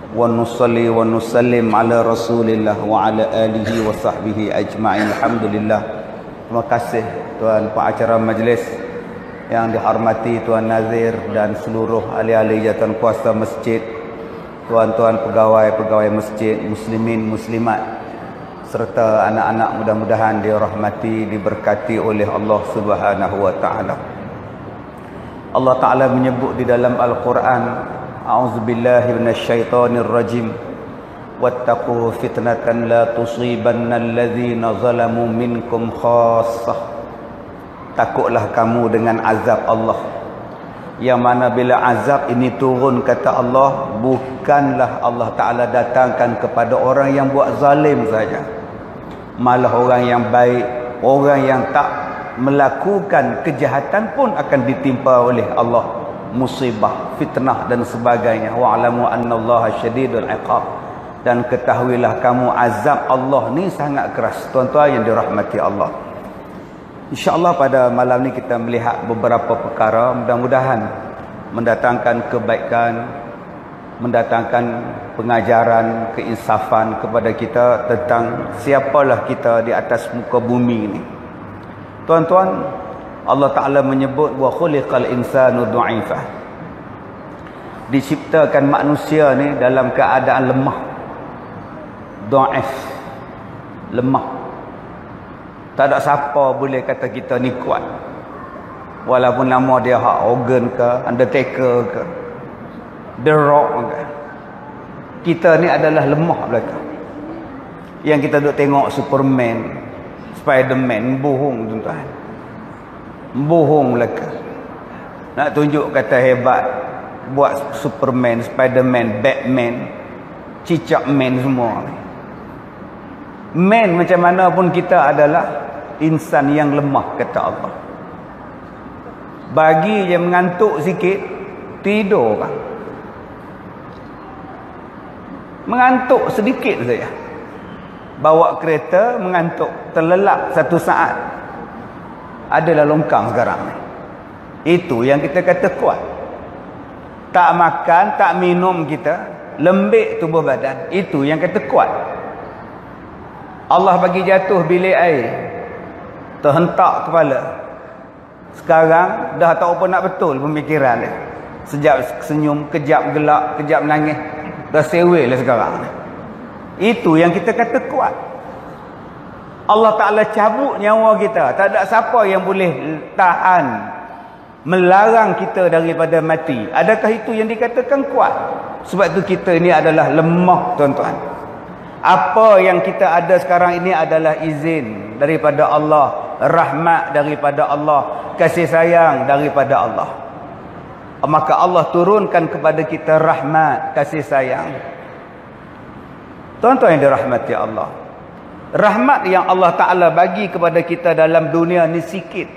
wa nusalli wa nusallim ala Rasulillah wa ala alihi wa sahbihi ajma'in. Alhamdulillah. Terima kasih tuan pengacara majlis yang dihormati Tuan Nazir dan seluruh ahli-ahli jawatan kuasa masjid, tuan-tuan pegawai-pegawai masjid, muslimin muslimat serta anak-anak, mudah-mudahan dirahmati, diberkati oleh Allah Subhanahu wa taala. Allah Taala menyebut di dalam Al-Quran, a'udzubillahi minasyaitonir rajim, wattaqu fitnatan la tusibannal ladzina zalamu minkum khassah. Takutlah kamu dengan azab Allah, yang mana bila azab ini turun, kata Allah, bukanlah Allah Taala datangkan kepada orang yang buat zalim saja, malah orang yang baik, orang yang tak melakukan kejahatan pun akan ditimpa oleh Allah musibah, fitnah dan sebagainya. Wa'lamu annallaha syadidul iqab, dan ketahuilah kamu azab Allah ni sangat keras. Tuan-tuan yang dirahmati Allah, insya-Allah pada malam ni kita melihat beberapa perkara, mudah-mudahan mendatangkan kebaikan, mendatangkan pengajaran, keinsafan kepada kita tentang siapalah kita di atas muka bumi ini. Tuan-tuan, Allah Ta'ala menyebut wa khuliqal insanu du'ifah. Diciptakan manusia ni dalam keadaan lemah. Du'if, lemah. Tak ada siapa boleh kata kita ni kuat, walaupun nama dia Hulk Hogan ke, Undertaker ke, The Rock ke. Kita ni adalah lemah belaka. Yang kita duk tengok Superman, Spiderman, bohong tuan-tuan, bohong belaka. Nak tunjuk kata hebat, buat Superman, Spiderman, Batman, Cicak Man semua. Man macam mana pun kita adalah insan yang lemah, kata Allah. Bagi je mengantuk sikit, tidur kan. Mengantuk sedikit saja, bawa kereta mengantuk, terlelap satu saat, adalah longkang sekarang ni. Itu yang kita kata kuat. Tak makan, tak minum kita, lembik tubuh badan, itu yang kata kuat. Allah bagi jatuh bilik air, terhentak kepala. Sekarang dah tak apa nak betul pemikiran dia. Sejak senyum, kejap gelak, kejap nangis, dah sewel lah sekarang. Itu yang kita kata kuat. Allah Ta'ala cabut nyawa kita, tak ada siapa yang boleh tahan, melarang kita daripada mati. Adakah itu yang dikatakan kuat? Sebab itu kita ini adalah lemah, tuan-tuan. Apa yang kita ada sekarang ini adalah izin daripada Allah, rahmat daripada Allah, kasih sayang daripada Allah. Maka Allah turunkan kepada kita rahmat, kasih sayang. Tuan-tuan yang dirahmati Allah, rahmat yang Allah Ta'ala bagi kepada kita dalam dunia ni sikit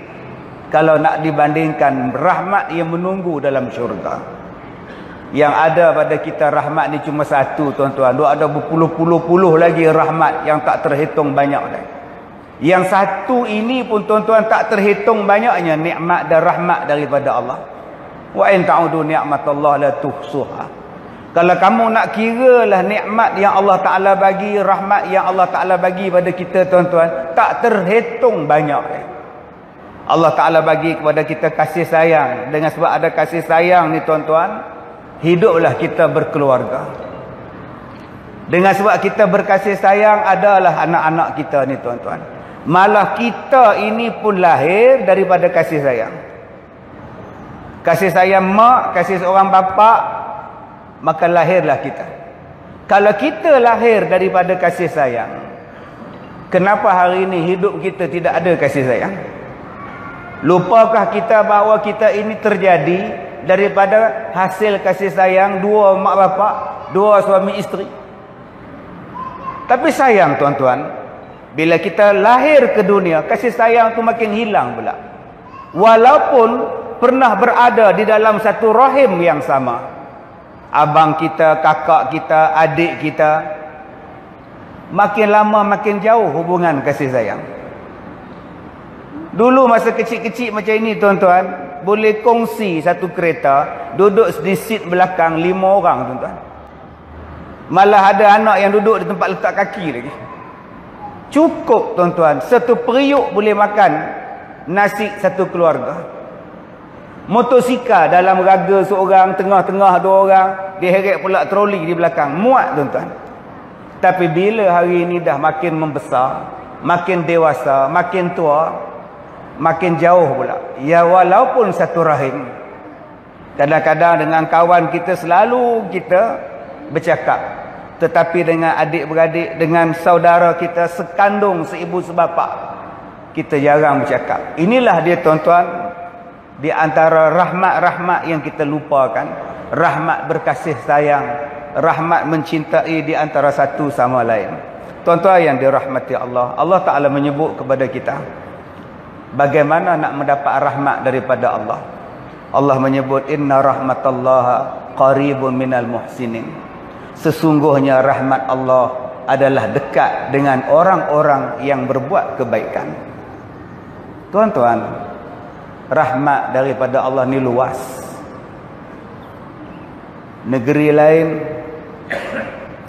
kalau nak dibandingkan rahmat yang menunggu dalam syurga. Yang ada pada kita rahmat ni cuma satu, tuan-tuan. Ada berpuluh-puluh lagi rahmat yang tak terhitung banyak lagi. Yang satu ini pun, tuan-tuan, tak terhitung banyaknya nikmat dan rahmat daripada Allah. Wa in ta'udu ni'matallahi la tuhsuha. Kalau kamu nak kiralah nikmat yang Allah Ta'ala bagi, rahmat yang Allah Ta'ala bagi pada kita, tuan-tuan, tak terhitung banyak lagi. Allah Ta'ala bagi kepada kita kasih sayang. Dengan sebab ada kasih sayang ni, tuan-tuan, hiduplah kita berkeluarga. Dengan sebab kita berkasih sayang, adalah anak-anak kita ni, tuan-tuan. Malah kita ini pun lahir daripada kasih sayang. Kasih sayang mak, kasih seorang bapa, maka lahirlah kita. Kalau kita lahir daripada kasih sayang, kenapa hari ini hidup kita tidak ada kasih sayang? Lupakah kita bahawa kita ini terjadi daripada hasil kasih sayang dua mak bapak, dua suami isteri? Tapi sayang, tuan-tuan, bila kita lahir ke dunia, kasih sayang tu makin hilang pula. Walaupun pernah berada di dalam satu rahim yang sama, abang kita, kakak kita, adik kita, makin lama makin jauh hubungan kasih sayang. Dulu masa kecil-kecil macam ini, tuan-tuan, boleh kongsi satu kereta, duduk di seat belakang 5 orang, tuan-tuan. Malah ada anak yang duduk di tempat letak kaki lagi. Cukup tuan-tuan, satu periuk boleh makan nasi satu keluarga. Motosikal dalam raga seorang, tengah-tengah dua orang, diheret pula troli di belakang, muat tuan-tuan. Tapi bila hari ini dah makin membesar, makin dewasa, makin tua, makin jauh pula. Ya walaupun satu rahim, kadang-kadang dengan kawan kita selalu kita bercakap. Tetapi dengan adik-beradik, dengan saudara kita sekandung, seibu sebapa, kita jarang bercakap. Inilah dia tuan-tuan, di antara rahmat-rahmat yang kita lupakan. Rahmat berkasih sayang, rahmat mencintai di antara satu sama lain. Tuan-tuan yang dirahmati Allah, Allah Ta'ala menyebut kepada kita bagaimana nak mendapat rahmat daripada Allah. Allah menyebut inna rahmatallaha qaribun minal muhsinin. Sesungguhnya rahmat Allah adalah dekat dengan orang-orang yang berbuat kebaikan. Tuan-tuan, rahmat daripada Allah ni luas. Negeri lain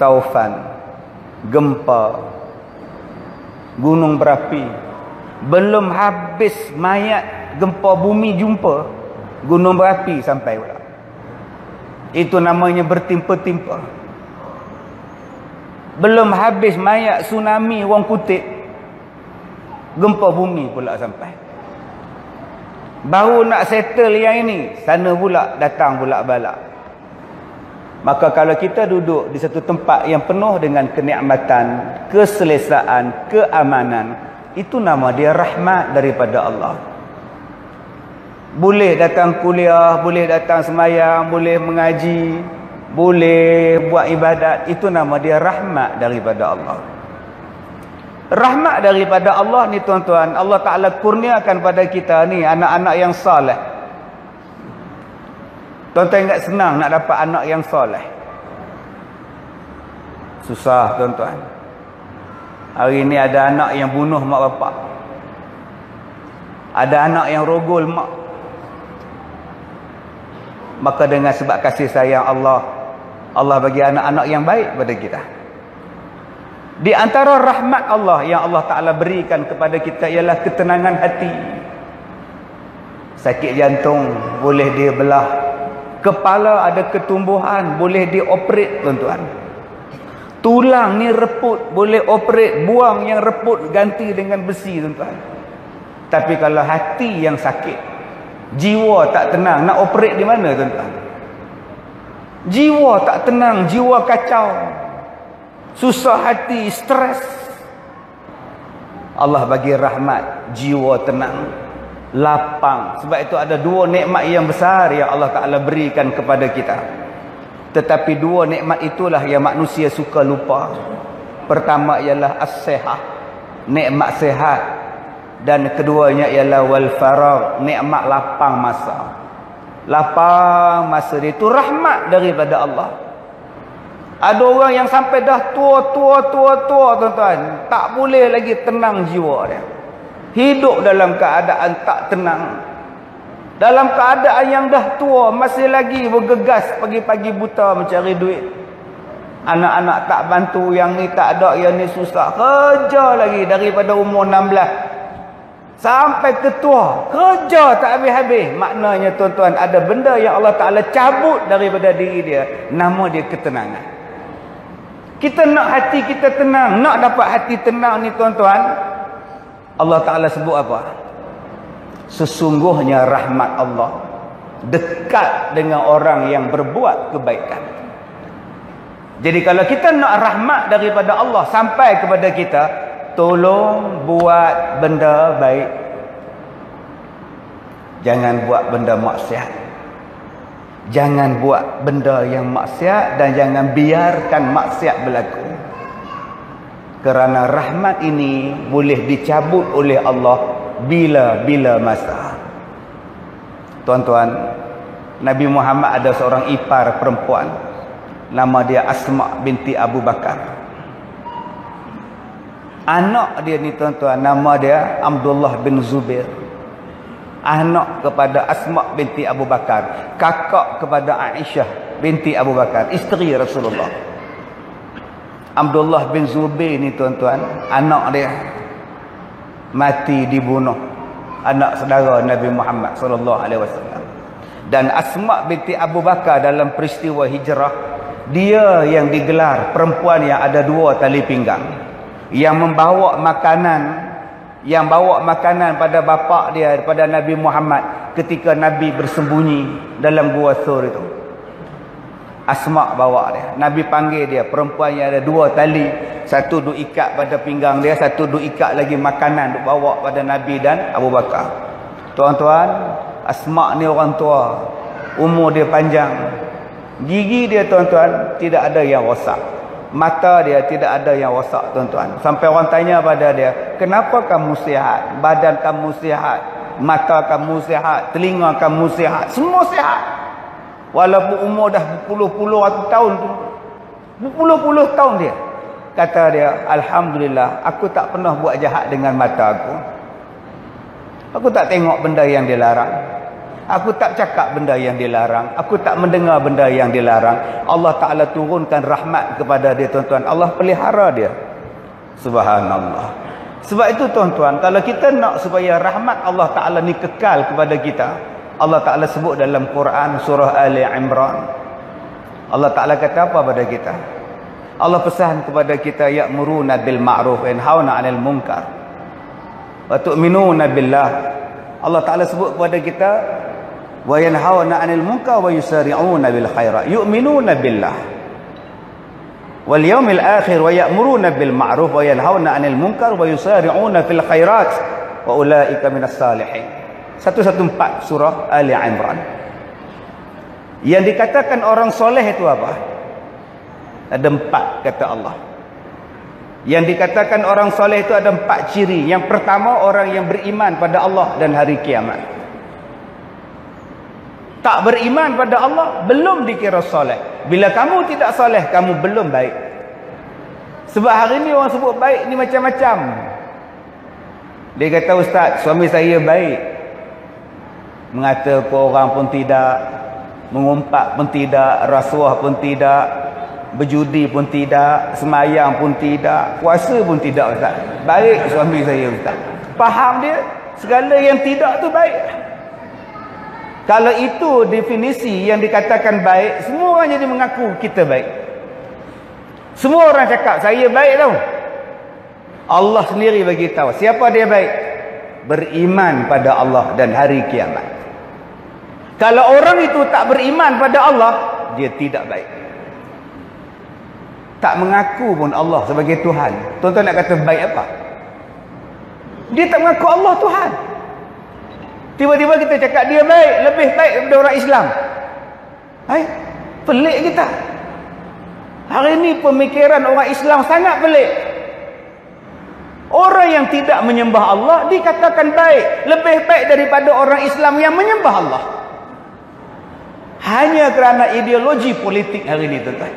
taufan, gempa, gunung berapi. Belum habis mayat gempa bumi jumpa, gunung berapi sampai pula. Itu namanya bertimpa-timpa. Belum habis mayat tsunami orang kutip, gempa bumi pula sampai. Baru nak settle yang ini, sana pula datang pula bala. Maka kalau kita duduk di satu tempat yang penuh dengan kenikmatan, keselesaan, keamanan, itu nama dia rahmat daripada Allah. Boleh datang kuliah, boleh datang semayang, boleh mengaji, boleh buat ibadat, itu nama dia rahmat daripada Allah. Rahmat daripada Allah ni tuan-tuan, Allah Ta'ala kurniakan pada kita ni anak-anak yang saleh. Tuan-tuan ingat senang nak dapat anak yang saleh? Susah tuan-tuan. Hari ni ada anak yang bunuh mak bapak. Ada anak yang rogol mak. Maka dengan sebab kasih sayang Allah, Allah bagi anak-anak yang baik pada kita. Di antara rahmat Allah yang Allah Ta'ala berikan kepada kita ialah ketenangan hati. Sakit jantung boleh dia belah. Kepala ada ketumbuhan boleh dioperate tuan-tuan. Tulang ni reput boleh operate, buang yang reput ganti dengan besi tuan-tuan. Tapi kalau hati yang sakit, jiwa tak tenang, nak operate di mana tuan-tuan? Jiwa tak tenang, jiwa kacau, susah hati, stres. Allah bagi rahmat, jiwa tenang, lapang. Sebab itu ada dua nikmat yang besar yang Allah Ta'ala berikan kepada kita. Tetapi dua nikmat itulah yang manusia suka lupa. Pertama ialah as-sihah, nikmat sehat. Dan keduanya ialah wal faragh, nikmat lapang masa. Lapang masa dia itu rahmat daripada Allah. Ada orang yang sampai dah tua tuan-tuan, tak boleh lagi tenang jiwa dia. Hidup dalam keadaan tak tenang. Dalam keadaan yang dah tua, masih lagi bergegas pagi-pagi buta mencari duit. Anak-anak tak bantu, yang ni tak ada, yang ni susah. Kerja lagi daripada umur 16 sampai ketua, kerja tak habis-habis. Maknanya tuan-tuan, ada benda yang Allah Ta'ala cabut daripada diri dia. Nama dia ketenangan. Kita nak hati kita tenang, nak dapat hati tenang ni tuan-tuan, Allah Ta'ala sebut apa? Sesungguhnya rahmat Allah dekat dengan orang yang berbuat kebaikan. Jadi kalau kita nak rahmat daripada Allah sampai kepada kita, tolong buat benda baik. Jangan buat benda maksiat. Jangan buat benda yang maksiat dan jangan biarkan maksiat berlaku. Kerana rahmat ini boleh dicabut oleh Allah bila-bila masa. Tuan-tuan, Nabi Muhammad ada seorang ipar perempuan. Nama dia Asma binti Abu Bakar. Anak dia ni tuan-tuan, nama dia Abdullah bin Zubair. Anak kepada Asma binti Abu Bakar, kakak kepada Aisyah binti Abu Bakar, isteri Rasulullah. Abdullah bin Zubair ni tuan-tuan, anak dia mati dibunuh, anak saudara Nabi Muhammad sallallahu alaihi wasallam. Dan Asma binti Abu Bakar dalam peristiwa hijrah, dia yang digelar perempuan yang ada 2 tali pinggang, yang membawa makanan, yang bawa makanan pada bapa dia, pada Nabi Muhammad ketika Nabi bersembunyi dalam gua Thur itu. Asma bawa dia. Nabi panggil dia, perempuan yang ada 2 tali, satu duk ikat pada pinggang dia, satu duk ikat lagi makanan duk bawa pada Nabi dan Abu Bakar. Tuan-tuan, Asma ni orang tua, umur dia panjang, gigi dia tuan-tuan tidak ada yang rosak, mata dia tidak ada yang rosak tuan-tuan. Sampai orang tanya pada dia, kenapa kamu sihat, badan kamu sihat, mata kamu sihat, telinga kamu sihat, semua sihat. Walaupun umur dah berpuluh-puluh tahun tu, berpuluh-puluh tahun dia. Kata dia, Alhamdulillah, aku tak pernah buat jahat dengan mata aku. Aku tak tengok benda yang dilarang. Aku tak cakap benda yang dilarang. Aku tak mendengar benda yang dilarang. Allah Ta'ala turunkan rahmat kepada dia tuan-tuan. Allah pelihara dia. Subhanallah. Sebab itu tuan-tuan, kalau kita nak supaya rahmat Allah Ta'ala ni kekal kepada kita, Allah Ta'ala sebut dalam Quran surah Ali Imran. Allah Ta'ala kata apa pada kita? Allah pesan kepada kita, ya'muruna bil ma'ruf wa yanhauna 'anil munkar wa tu'minuna billah. Allah Ta'ala sebut kepada kita, wa yanhauna 'anil munkar wa yusari'una bil khairat, yu'minuna billah wal yawmil akhir wa ya'muruna bil ma'ruf wa yanhauna 'anil munkar wa yusari'una fil khairat wa ulaika minas salihin. 114 surah Ali Imran. Yang dikatakan orang soleh itu apa? Ada 4 kata Allah. Yang dikatakan orang soleh itu ada 4 ciri. Yang pertama, orang yang beriman pada Allah dan hari kiamat. Tak beriman pada Allah belum dikira soleh. Bila kamu tidak soleh, kamu belum baik. Sebab hari ni orang sebut baik ni macam-macam. Dia kata, Ustaz, suami saya baik, mengata ke orang pun tidak, mengumpat pun tidak, rasuah pun tidak, berjudi pun tidak, semayang pun tidak, puasa pun tidak, Ustaz. Baik suami saya, Ustaz. Faham dia? Segala yang tidak tu baik. Kalau itu definisi yang dikatakan baik, semua orang jadi mengaku kita baik. Semua orang cakap saya baik tau. Allah sendiri bagi tahu siapa dia baik. Beriman pada Allah dan hari kiamat. Kalau orang itu tak beriman pada Allah, dia tidak baik. Tak mengaku pun Allah sebagai Tuhan. Tuan-tuan nak kata baik apa? Dia tak mengaku Allah Tuhan. Tiba-tiba kita cakap dia baik, lebih baik daripada orang Islam. Pelik kita. Hari ini pemikiran orang Islam sangat pelik. Orang yang tidak menyembah Allah dikatakan baik, lebih baik daripada orang Islam yang menyembah Allah. Hanya kerana ideologi politik hari ini, tuan-tuan.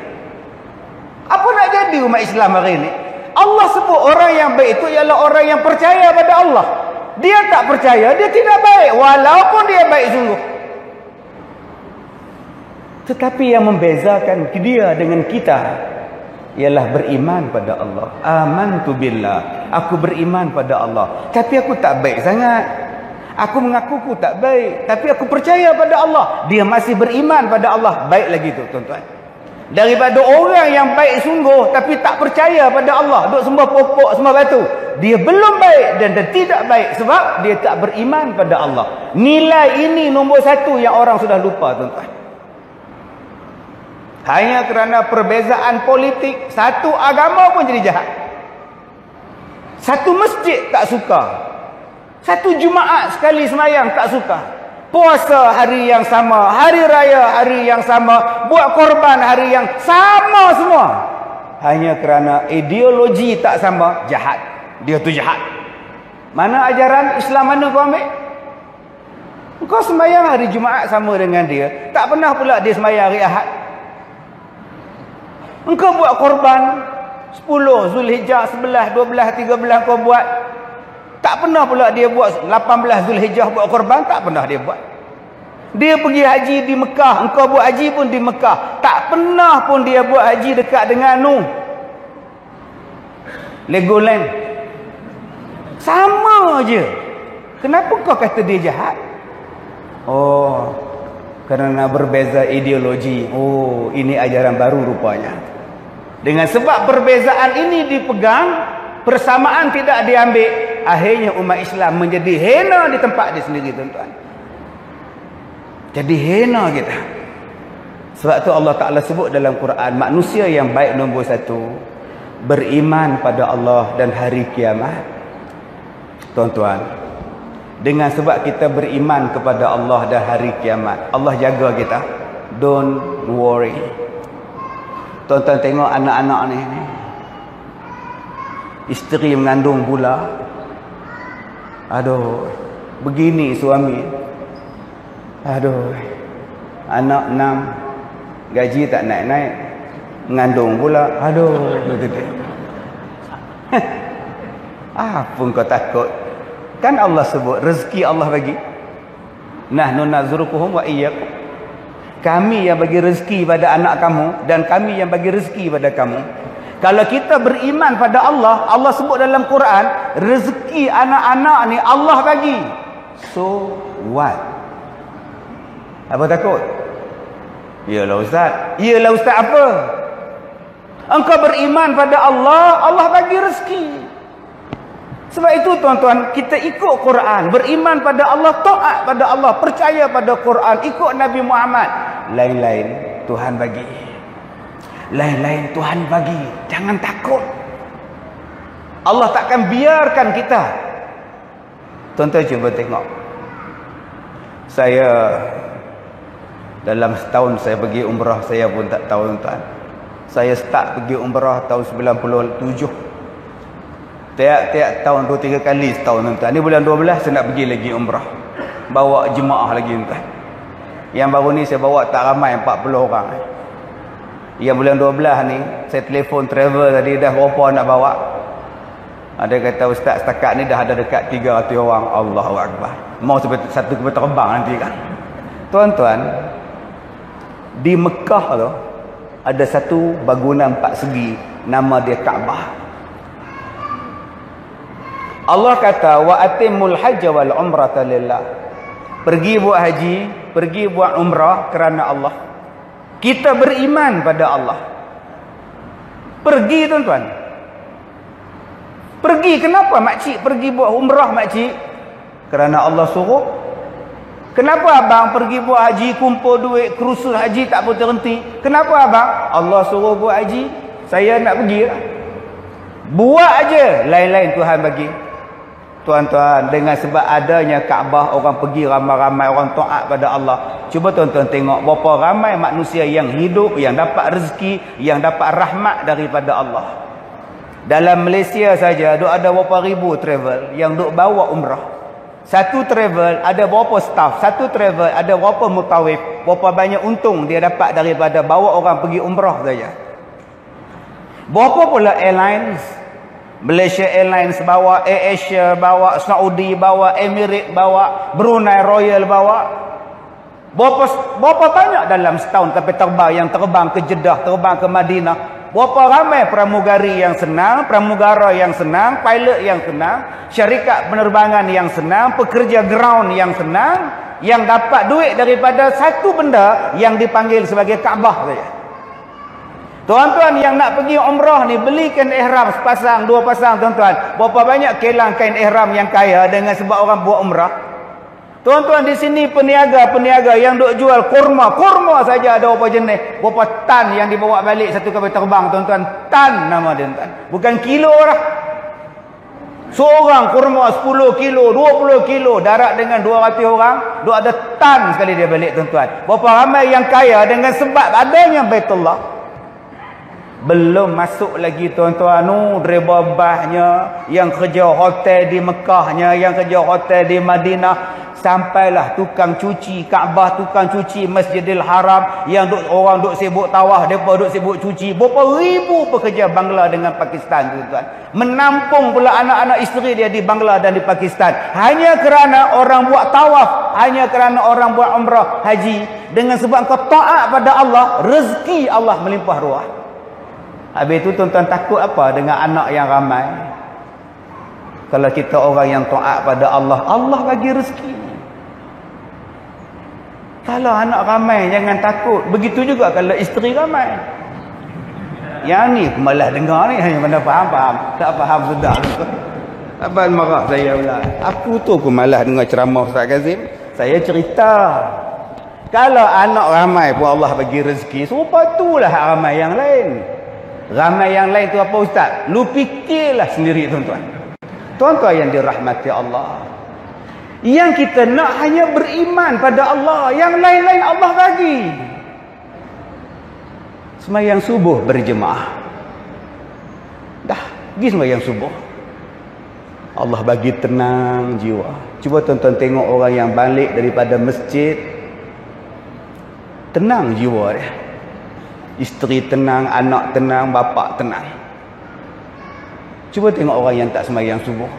Apa nak jadi umat Islam hari ini? Allah sebut orang yang baik itu ialah orang yang percaya pada Allah. Dia tak percaya, dia tidak baik, walaupun dia baik sungguh. Tetapi yang membezakan dia dengan kita ialah beriman pada Allah. Amantu billah, aku beriman pada Allah, tapi aku tak baik sangat. Aku mengaku aku tak baik, tapi aku percaya pada Allah. Dia masih beriman pada Allah. Baik lagi tu, tuan-tuan. Daripada orang yang baik sungguh tapi tak percaya pada Allah, duk sembah pokok, sembah batu, dia belum baik dan dia tidak baik sebab dia tak beriman pada Allah. Nilai ini nombor 1 yang orang sudah lupa, tuan-tuan. Hanya kerana perbezaan politik, satu agama pun jadi jahat. Satu masjid tak suka, satu Jumaat sekali semayang tak suka, puasa hari yang sama, hari raya hari yang sama, buat korban hari yang sama semua. Hanya kerana ideologi tak sama, jahat. Dia tu jahat. Mana ajaran Islam mana kau ambil? Kau semayang hari Jumaat sama dengan dia, tak pernah pula dia semayang hari Ahad. Engkau buat korban 10 Zulhijjah, 11, 12, 13 kau buat. Tak pernah pula dia buat 18 Zulhijjah buat korban, tak pernah dia buat. Dia pergi haji di Mekah, engkau buat haji pun di Mekah. Tak pernah pun dia buat haji dekat dengan Legoland. Sama je. Kenapa kau kata dia jahat? Oh, kerana berbeza ideologi. Oh, ini ajaran baru rupanya. Dengan sebab perbezaan ini dipegang, persamaan tidak diambil, akhirnya umat Islam menjadi hina di tempat dia sendiri, tuan-tuan. Jadi hina kita. Sebab tu Allah Ta'ala sebut dalam Quran, manusia yang baik nombor satu, beriman pada Allah dan hari kiamat. Tuan-tuan, dengan sebab kita beriman kepada Allah dan hari kiamat, Allah jaga kita. Don't worry. Tuan-tuan tengok anak-anak ni. Isteri mengandung pula. Aduh, begini suami. Aduh, anak 6, gaji tak naik-naik, mengandung pula. Aduh, betul-betul. Apa kau takut? Kan Allah sebut rezeki Allah bagi. Nahnu narzuquhum wa iyyakum. Kami yang bagi rezeki pada anak kamu dan kami yang bagi rezeki pada kamu. Kalau kita beriman pada Allah, Allah sebut dalam Quran, rezeki anak-anak ni Allah bagi. So what? Apa takut? Yalah Ustaz. Yalah Ustaz apa? Engkau beriman pada Allah, Allah bagi rezeki. Sebab itu tuan-tuan, kita ikut Quran, beriman pada Allah, taat pada Allah, percaya pada Quran, ikut Nabi Muhammad. Lain-lain Tuhan bagi. Lain-lain Tuhan bagi. Jangan takut. Allah takkan biarkan kita. Tuan-tuan cuba tengok. Saya dalam setahun saya pergi umrah, saya pun tak tahu tuan. Saya start pergi umrah tahun 97. Tiap-tiap tahun 2-3 kali setahun tuan. Ni bulan 12 saya nak pergi lagi umrah. Bawa jemaah lagi tuan. Yang baru ni saya bawa tak ramai, 40 orang. Yang bulan 12 ni saya telefon travel tadi, dah berapa nak bawa. Ada kata ustaz setakat ni dah ada dekat 300 orang. Allahu Akbar. Mau satu kapal terbang nanti kan. Tuan-tuan, di Mekah tu ada satu bangunan 4 segi, nama dia Kaabah. Allah kata wa atimul hajj wal umrata lillah. Pergi buat haji, pergi buat umrah kerana Allah. Kita beriman pada Allah. Pergi tuan-tuan. Pergi kenapa makcik pergi buat umrah makcik? Kerana Allah suruh. Kenapa abang pergi buat haji, kumpul duit, kursus haji tak berhenti? Kenapa abang? Allah suruh buat haji, saya nak pergi. Buat aja, lain-lain Tuhan bagi. Tuan-tuan, dengan sebab adanya Kaabah, orang pergi ramai-ramai, orang taat pada Allah. Cuba tuan-tuan tengok berapa ramai manusia yang hidup, yang dapat rezeki, yang dapat rahmat daripada Allah. Dalam Malaysia saja ada berapa ribu travel yang duk bawa umrah. Satu travel ada berapa staff, satu travel ada berapa mutawif, berapa banyak untung dia dapat daripada bawa orang pergi umrah saja. Berapa pula airlines? Malaysia Airlines bawa, AirAsia bawa, Saudi bawa, Emirates bawa, Brunei Royal bawa. Berapa banyak dalam setahun kapal terbang yang terbang ke Jeddah, terbang ke Madinah. Berapa ramai pramugari yang senang, pramugara yang senang, pilot yang senang, syarikat penerbangan yang senang, pekerja ground yang senang, yang dapat duit daripada satu benda yang dipanggil sebagai Kaabah saja. Tuan-tuan yang nak pergi umrah ni, belikan ihram sepasang, 2 pasang tuan-tuan. Berapa banyak kelang kain ihram yang kaya dengan sebab orang buat umrah. Tuan-tuan di sini peniaga-peniaga yang duk jual kurma. Kurma saja ada berapa jenis. Berapa tan yang dibawa balik satu kapal terbang tuan-tuan. Tan nama dia tuan. Bukan kilo lah. Seorang kurma 10 kilo, 20 kilo. Darat dengan 200 orang. Duk ada tan sekali dia balik tuan-tuan. Berapa ramai yang kaya dengan sebab adanya Baitullah. Belum masuk lagi tuan-tuan, driver basnya, yang kerja hotel di Mekahnya, yang kerja hotel di Madinah, sampailah tukang cuci Kaabah, tukang cuci Masjidil Haram, yang orang duk sibuk tawaf, depa duk sibuk cuci. Berapa ribu pekerja Bangla dengan Pakistan tuan-tuan. Menampung pula anak-anak isteri dia di Bangla dan di Pakistan. Hanya kerana orang buat tawaf, hanya kerana orang buat umrah, haji. Dengan sebab kau taat pada Allah, rezeki Allah melimpah ruah. Habis tu tuan-tuan takut apa dengan anak yang ramai? Kalau kita orang yang taat pada Allah, Allah bagi rezeki. Kalau anak ramai jangan takut. Begitu juga kalau isteri ramai. Yang ni malah dengar ni hanya mana faham. Tak faham sudah. Abang marah saya pula. Aku tu aku malah dengar ceramah Ustaz Kazim. Saya cerita. Kalau anak ramai pun Allah bagi rezeki, serupa itulah ramai yang lain. Ramai yang lain tu apa Ustaz? Lu fikirlah sendiri tuan-tuan. Tuan-tuan yang dirahmati Allah. Yang kita nak hanya beriman pada Allah. Yang lain-lain Allah bagi. Sembahyang subuh berjemaah. Dah, pergi sembahyang subuh. Allah bagi tenang jiwa. Cuba tuan-tuan tengok orang yang balik daripada masjid. Tenang jiwa dia. Isteri tenang, anak tenang, bapa tenang. Cuba tengok orang yang tak sembahyang subuh.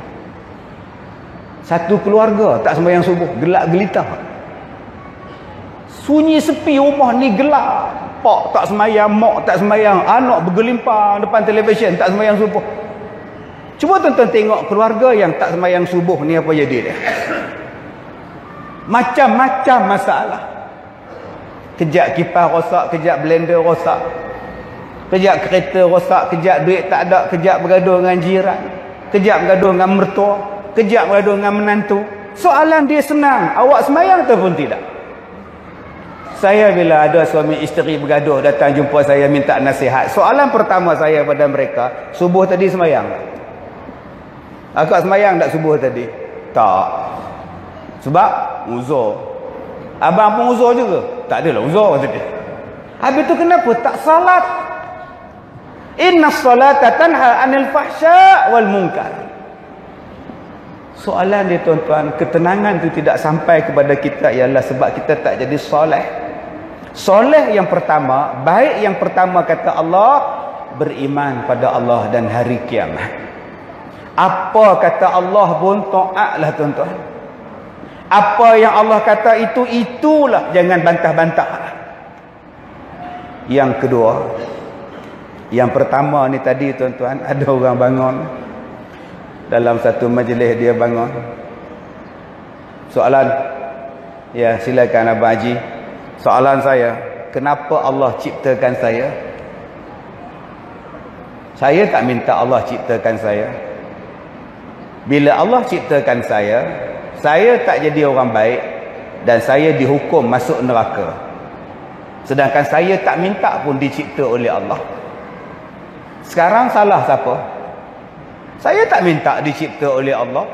Satu keluarga tak sembahyang subuh, gelak gelita. Sunyi sepi rumah ni gelap. Pak tak sembahyang, mak tak sembahyang, anak bergelimpang depan televisyen tak sembahyang subuh. Cuba tuan-tuan tengok keluarga yang tak sembahyang subuh ni apa jadi dia. Macam-macam masalah. Kejap kipas rosak, kejap blender rosak. Kejap kereta rosak, kejap duit tak ada, kejap bergaduh dengan jiran. Kejap bergaduh dengan mertua, kejap bergaduh dengan menantu. Soalan dia senang, awak sembahyang ataupun tidak? Saya bila ada suami isteri bergaduh datang jumpa saya minta nasihat. Soalan pertama saya pada mereka, subuh tadi sembahyang tak? Akak sembahyang tak subuh tadi? Tak. Sebab uzur. Abang pun uzur juga? Tak adalah uzur kata dia. Habis tu kenapa tak salat? Inna salata tanha anil fahsya wal munkar. Soalan dia tuan-tuan, ketenangan itu tidak sampai kepada kita ialah sebab kita tak jadi soleh. Soleh yang pertama, baik yang pertama kata Allah, beriman pada Allah dan hari kiamat. Apa kata Allah pun taatlah tuan-tuan. Apa yang Allah kata itu, itulah. Jangan bantah-bantah. Yang kedua, yang pertama ni tadi tuan-tuan, ada orang bangun. Dalam satu majlis dia bangun. Soalan. Ya, silakan Abang Haji. Soalan saya, kenapa Allah ciptakan saya? Saya tak minta Allah ciptakan saya. Bila Allah ciptakan saya tak jadi orang baik dan saya dihukum masuk neraka. Sedangkan saya tak minta pun dicipta oleh Allah. Sekarang salah siapa? Saya tak minta dicipta oleh Allah.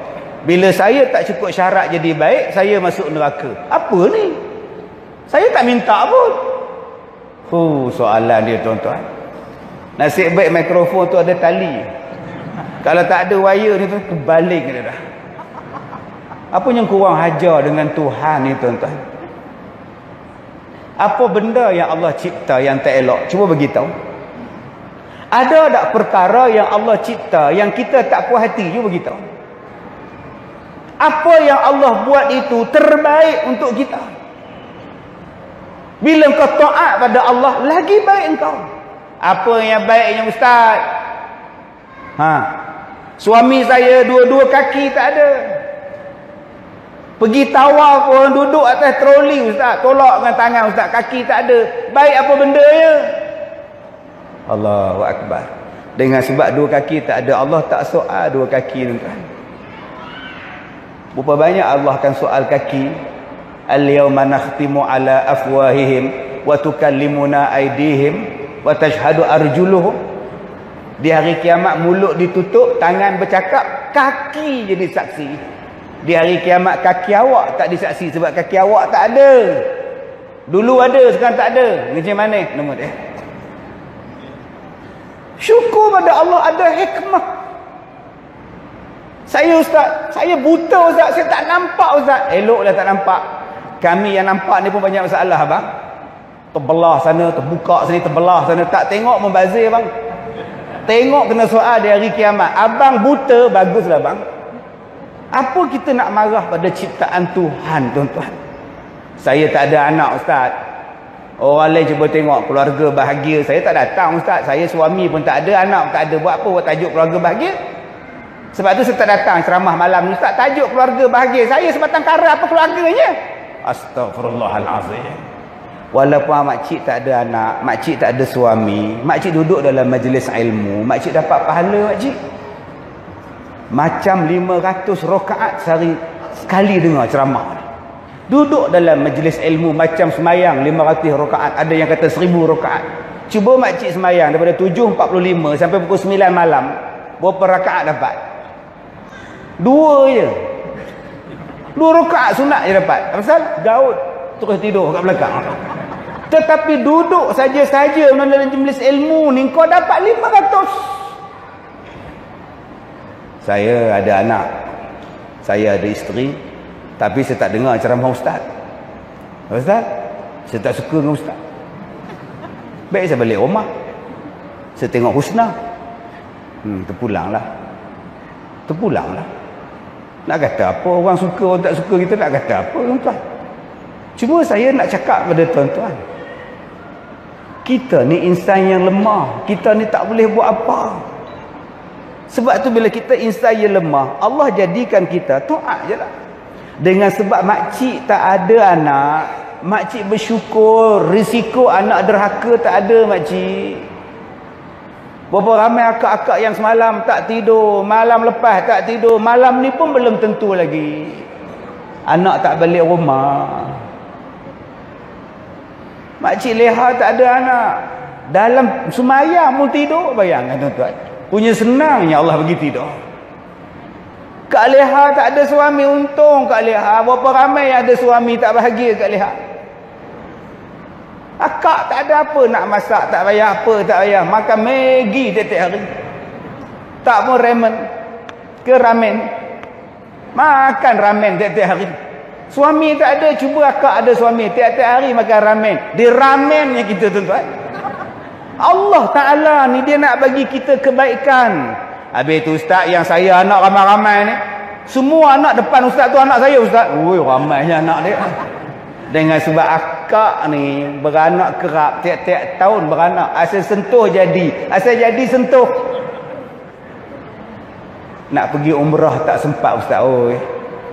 Bila saya tak cukup syarat jadi baik, saya masuk neraka. Apa ni? Saya tak minta pun. Soalan dia tuan-tuan. Nasib baik mikrofon tu ada tali. Kalau tak ada wire ni tu kebalik dia dah. Apa yang kurang hajar dengan Tuhan ni tuan-tuan? Apa benda yang Allah cipta yang tak elok? Cuba beritahu. Ada tak perkara yang Allah cipta yang kita tak puas hati? Cuba beritahu. Apa yang Allah buat itu terbaik untuk kita. Bila engkau taat pada Allah, lagi baik engkau. Apa yang baiknya Ustaz? Suami saya dua-dua kaki tak ada. Pergi tawaf pun duduk atas troli Ustaz. Tolak dengan tangan Ustaz. Kaki tak ada. Baik apa benda ya? Allahu Akbar. Dengan sebab dua kaki tak ada, Allah tak soal dua kaki tuan. Berapa banyak Allah akan soal kaki. Al-yawma nakhtimu ala afwahihim wa tukallimuna aydihim wa tashhadu arjuluhum. Di hari kiamat mulut ditutup, tangan bercakap, kaki jadi saksi. Di hari kiamat kaki awak tak disaksi sebab kaki awak tak ada. Dulu ada, sekarang tak ada. Macam mana? Nombor dia. Syukur pada Allah ada hikmah. Saya Ustaz, saya buta Ustaz, saya tak nampak Ustaz. Eloklah tak nampak. Kami yang nampak ni pun banyak masalah bang. Terbelah sana, terbuka sini, terbelah sana. Tak tengok membazir bang. Tengok kena soal di hari kiamat. Abang buta, baguslah bang. Apa kita nak marah pada ciptaan Tuhan tuan-tuan? Saya tak ada anak Ustaz. Orang lain cuba tengok keluarga bahagia. Saya tak datang ustaz. Saya suami pun tak ada, anak pun tak ada. Buat apa buat tajuk keluarga bahagia? Sebab tu saya tak datang ceramah malam ni ustaz. Tajuk keluarga bahagia. Saya sebatang kara apa keluarganya? Astaghfirullahalazim. Walaupun makcik tak ada anak, makcik tak ada suami, makcik duduk dalam majlis ilmu, makcik dapat pahala makcik. Macam 500 rakaat sehari sekali dengar ceramah ni. Duduk dalam majlis ilmu macam semayang 500 rakaat, ada yang kata 1000 rakaat. Cuba makcik semayang daripada 7.45 sampai pukul 9 malam, berapa rakaat dapat? 2 je. 2 rakaat sunat je dapat. Pasal Daud terus tidur kat belakang. Tetapi duduk saja-saja dalam majlis ilmu ni kau dapat 500. Saya ada anak, saya ada isteri, tapi saya tak dengar ceramah ustaz. Ustaz, saya tak suka dengan ustaz. Baik saya balik rumah, saya tengok Husna. Terpulanglah. Nak kata apa, orang suka orang tak suka, kita nak kata apa tuan-tuan? Cuma saya nak cakap pada tuan-tuan, kita ni insan yang lemah, kita ni tak boleh buat apa. Sebab tu bila kita insan yang lemah, Allah jadikan kita taat je lah. Dengan sebab makcik tak ada anak, makcik bersyukur, risiko anak derhaka tak ada makcik. Berapa ramai akak-akak yang semalam tak tidur, malam lepas tak tidur, malam ni pun belum tentu lagi. Anak tak balik rumah. Makcik leha tak ada anak, dalam semayang pun tidur. Bayangkan tuan-tuan, punya senangnya Allah bagi tidur. Kak Leha tak ada suami, untung Kak Leha. Berapa ramai yang ada suami tak bahagia Kak Leha. Akak tak ada apa nak masak, tak payah apa, tak payah makan Maggi tiap-tiap hari, tak pun ramen ke ramen, makan ramen tiap-tiap hari. Suami tak ada, cuba akak ada suami, tiap-tiap hari makan ramen. Dia ramennya kita tuan-tuan. Allah Ta'ala ni dia nak bagi kita kebaikan. Habis tu ustaz, yang saya anak ramai-ramai ni, semua anak depan ustaz tu anak saya ustaz. Oi, ramainya anak dia. Dengan sebab akak ni beranak kerap, tiap-tiap tahun beranak. Asal sentuh jadi, asal jadi sentuh. Nak pergi umrah tak sempat ustaz. Oi,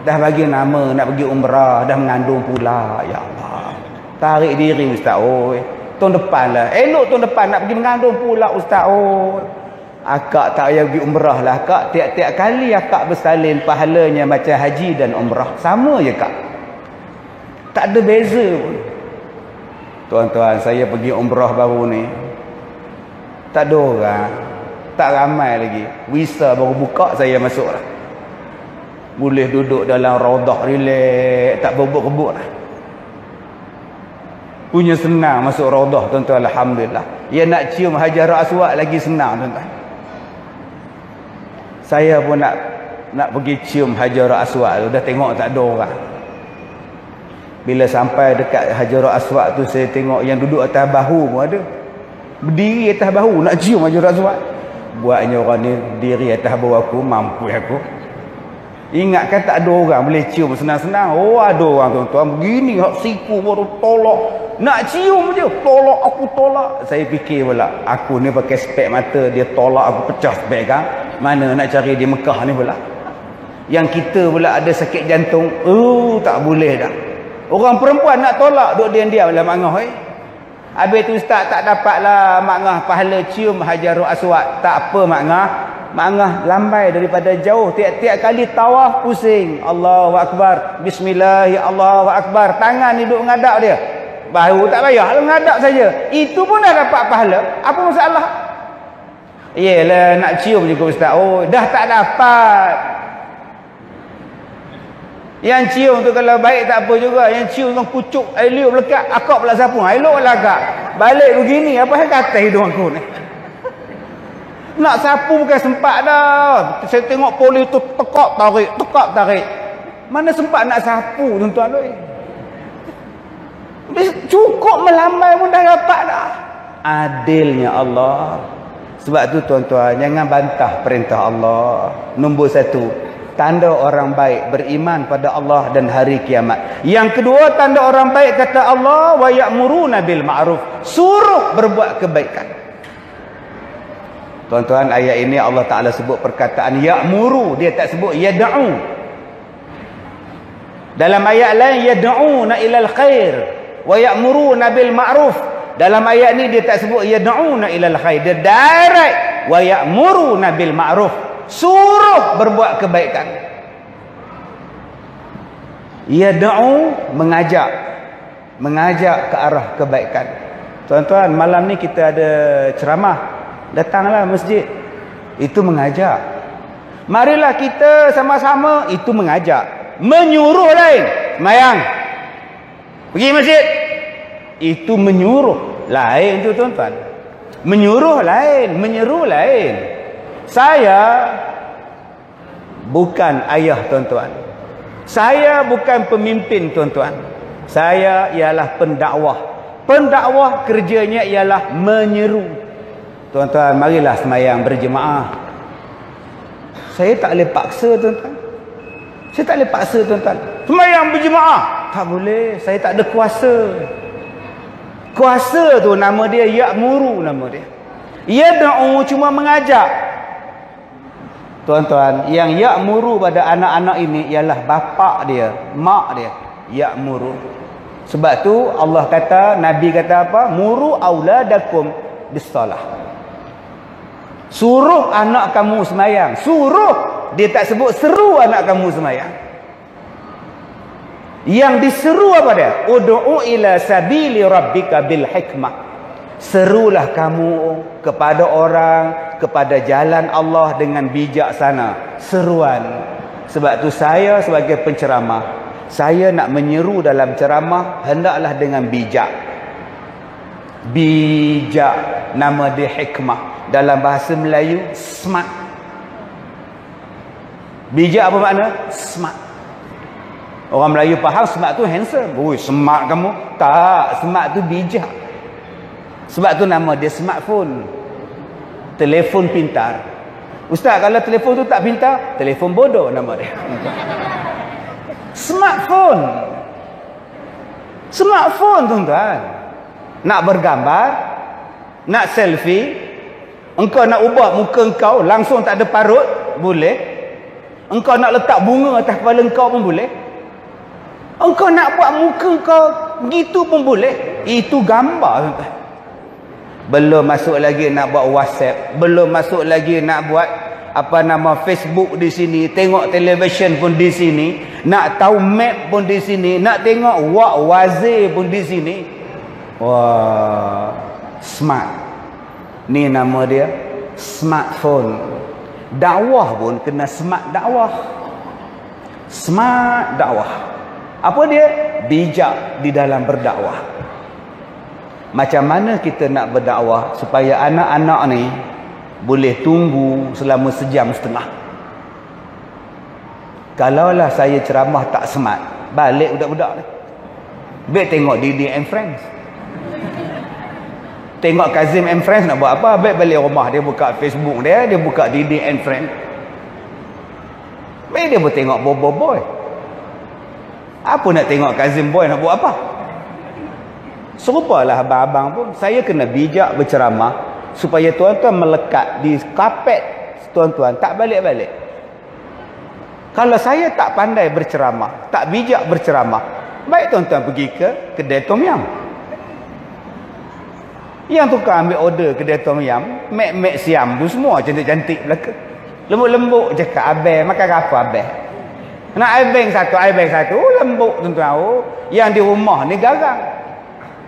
dah bagi nama nak pergi umrah, dah mengandung pula. Ya Allah, tarik diri ustaz. Oi, tahun depan lah, elok tahun depan nak pergi mengandung pula ustaz. Oi, akak tak payah pergi umrah lah akak. Tiap-tiap kali akak bersalin, pahalanya macam haji dan umrah, sama je kak, tak ada beza pun. Tuan-tuan, saya pergi umrah baru ni, tak ada orang, tak ramai lagi. Visa baru buka, saya masuk lah. Boleh duduk dalam raudah relax, tak berebut-rebut lah. Punya senang masuk raudah tuan-tuan, alhamdulillah. Ya nak cium Hajar Aswad lagi senang tuan-tuan. Saya pun nak pergi cium Hajar Aswad tu, dah tengok tak ada orang. Bila sampai dekat Hajar Aswad tu, saya tengok yang duduk atas bahu pun ada. Berdiri atas bahu nak cium Hajar Aswad. Buatnya orang ni diri atas bahu aku, mampu aku. Ingatkan tak ada orang boleh cium senang-senang. Oh, ada orang tuan-tuan begini, hak siku baru tolak. Nak cium je, tolak, aku tolak. Saya fikir pula, aku ni pakai spek mata, dia tolak aku pecah spek kan. Mana nak cari di Mekah ni pula. Yang kita pula ada sakit jantung, tak boleh dah. Orang perempuan nak tolak, duduk diam-diam dalam mangah. Habis tu ustaz tak dapatlah mangah pahala cium Hajarul Aswad. Tak apa mangah lambai daripada jauh. Tiap-tiap kali tawaf pusing. Allahu Akbar, Bismillah, Allahu Akbar. Tangan ni duduk ngadap dia. Baru tak payah ngadap saja, itu pun dah dapat pahala. Apa masalah? Yelah nak cium juga ustaz. Oh, dah tak dapat. Yang cium tu kalau baik tak apa juga. Yang cium dengan kucuk air liur melekat, akak pula sapu. Elok lah akak. Balik begini, apa yang kata hidung aku ni? Nak sapu bukan sempat dah. Saya tengok polis tu tekak tarik. Mana sempat nak sapu tuan-tuan. Cukup melambai pun dah dapat dah. Adilnya Allah. Sebab tu tuan-tuan, jangan bantah perintah Allah. Nombor 1, tanda orang baik beriman pada Allah dan hari kiamat. Yang kedua, tanda orang baik kata Allah, wa ya'muruna bil ma'ruf, suruh berbuat kebaikan. Tuan-tuan, ayat ini Allah Ta'ala sebut perkataan ya'muru, dia tak sebut yad'u. Dalam ayat lain yad'una ilal khair wa ya'muruna bil ma'ruf. Dalam ayat ni dia tak sebut yad'una ilal khair, dia direct wa ya'muruna bil ma'ruf, suruh berbuat kebaikan. Yad'u, mengajak ke arah kebaikan. Tuan-tuan, malam ni kita ada ceramah, datanglah masjid, itu mengajak. Marilah kita sama-sama, itu mengajak. Menyuruh lain, semayang, pergi masjid, itu menyuruh lain tu tuan-tuan. Menyuruh lain, menyeru lain. Saya bukan ayah tuan-tuan, saya bukan pemimpin tuan-tuan, saya ialah pendakwah. Pendakwah kerjanya ialah menyeru. Tuan-tuan, marilah semayang berjemaah. Saya tak boleh paksa tuan-tuan, saya tak boleh paksa tuan-tuan semayang berjemaah, tak boleh. Saya tak ada kuasa. Kuasa tu nama dia ya'muru, nama dia. Yad'u cuma mengajak. Tuan-tuan, yang ya'muru pada anak-anak ini ialah bapa dia, mak dia, ya'muru. Sebab tu Allah kata, Nabi kata apa? Muru auladakum bis-salah. Suruh anak kamu semayang. Suruh. Dia tak sebut seru anak kamu semayang. Yang diseru apa dia? Ud'u ila sabili rabbika bil hikmah. Serulah kamu kepada orang, kepada jalan Allah dengan bijaksana. Seruan. Sebab tu saya sebagai penceramah, saya nak menyeru dalam ceramah hendaklah dengan bijak. Bijak, nama dia hikmah. Dalam bahasa Melayu, smart. Bijak apa makna? Smart. Orang Melayu faham smart tu handsome. Ui, smart kamu. Tak, smart tu bijak. Sebab tu nama dia smartphone. Telefon pintar. Ustaz, kalau telefon tu tak pintar, telefon bodoh nama dia. Smartphone. Smartphone tuan-tuan. Nak bergambar, nak selfie, engkau nak ubah muka engkau langsung tak ada parut, boleh. Engkau nak letak bunga atas kepala engkau pun boleh. Engkau nak buat muka engkau begitu pun boleh. Itu gambar tuan-tuan. Belum masuk lagi nak buat WhatsApp, belum masuk lagi nak buat Facebook di sini, tengok televisyen pun di sini, nak tahu map pun di sini, nak tengok wazir pun di sini. Wah, smart. Ni nama dia smartphone. Dakwah pun kena smart dakwah. Smart dakwah. Apa dia? Bijak di dalam berdakwah. Macam mana kita nak berdakwah supaya anak-anak ni boleh tunggu selama 1.5 jam. Kalaulah saya ceramah tak smart, balik budak-budak ni. Baik tengok Didi and Friends. Tengok Kazim and Friends nak buat apa? Baik balik rumah dia buka Facebook dia, dia buka Didi and Friends. Baik dia pun tengok Bobo Boy. Apa nak tengok Kazim Boy nak buat apa? Serupalah abang-abang pun. Saya kena bijak berceramah supaya tuan-tuan melekat di kapet tuan-tuan, tak balik-balik. Kalau saya tak pandai berceramah, tak bijak berceramah, baik tuan-tuan pergi ke kedai Tom Yam. Yang tukar ambil order kedai Tom Yam, mek-mek siam tu semua cantik-cantik belaka. Lembut-lembut cakap, abang makan apa abang? Nak abang satu, lembut tuan-tuan. Yang di rumah ni garang.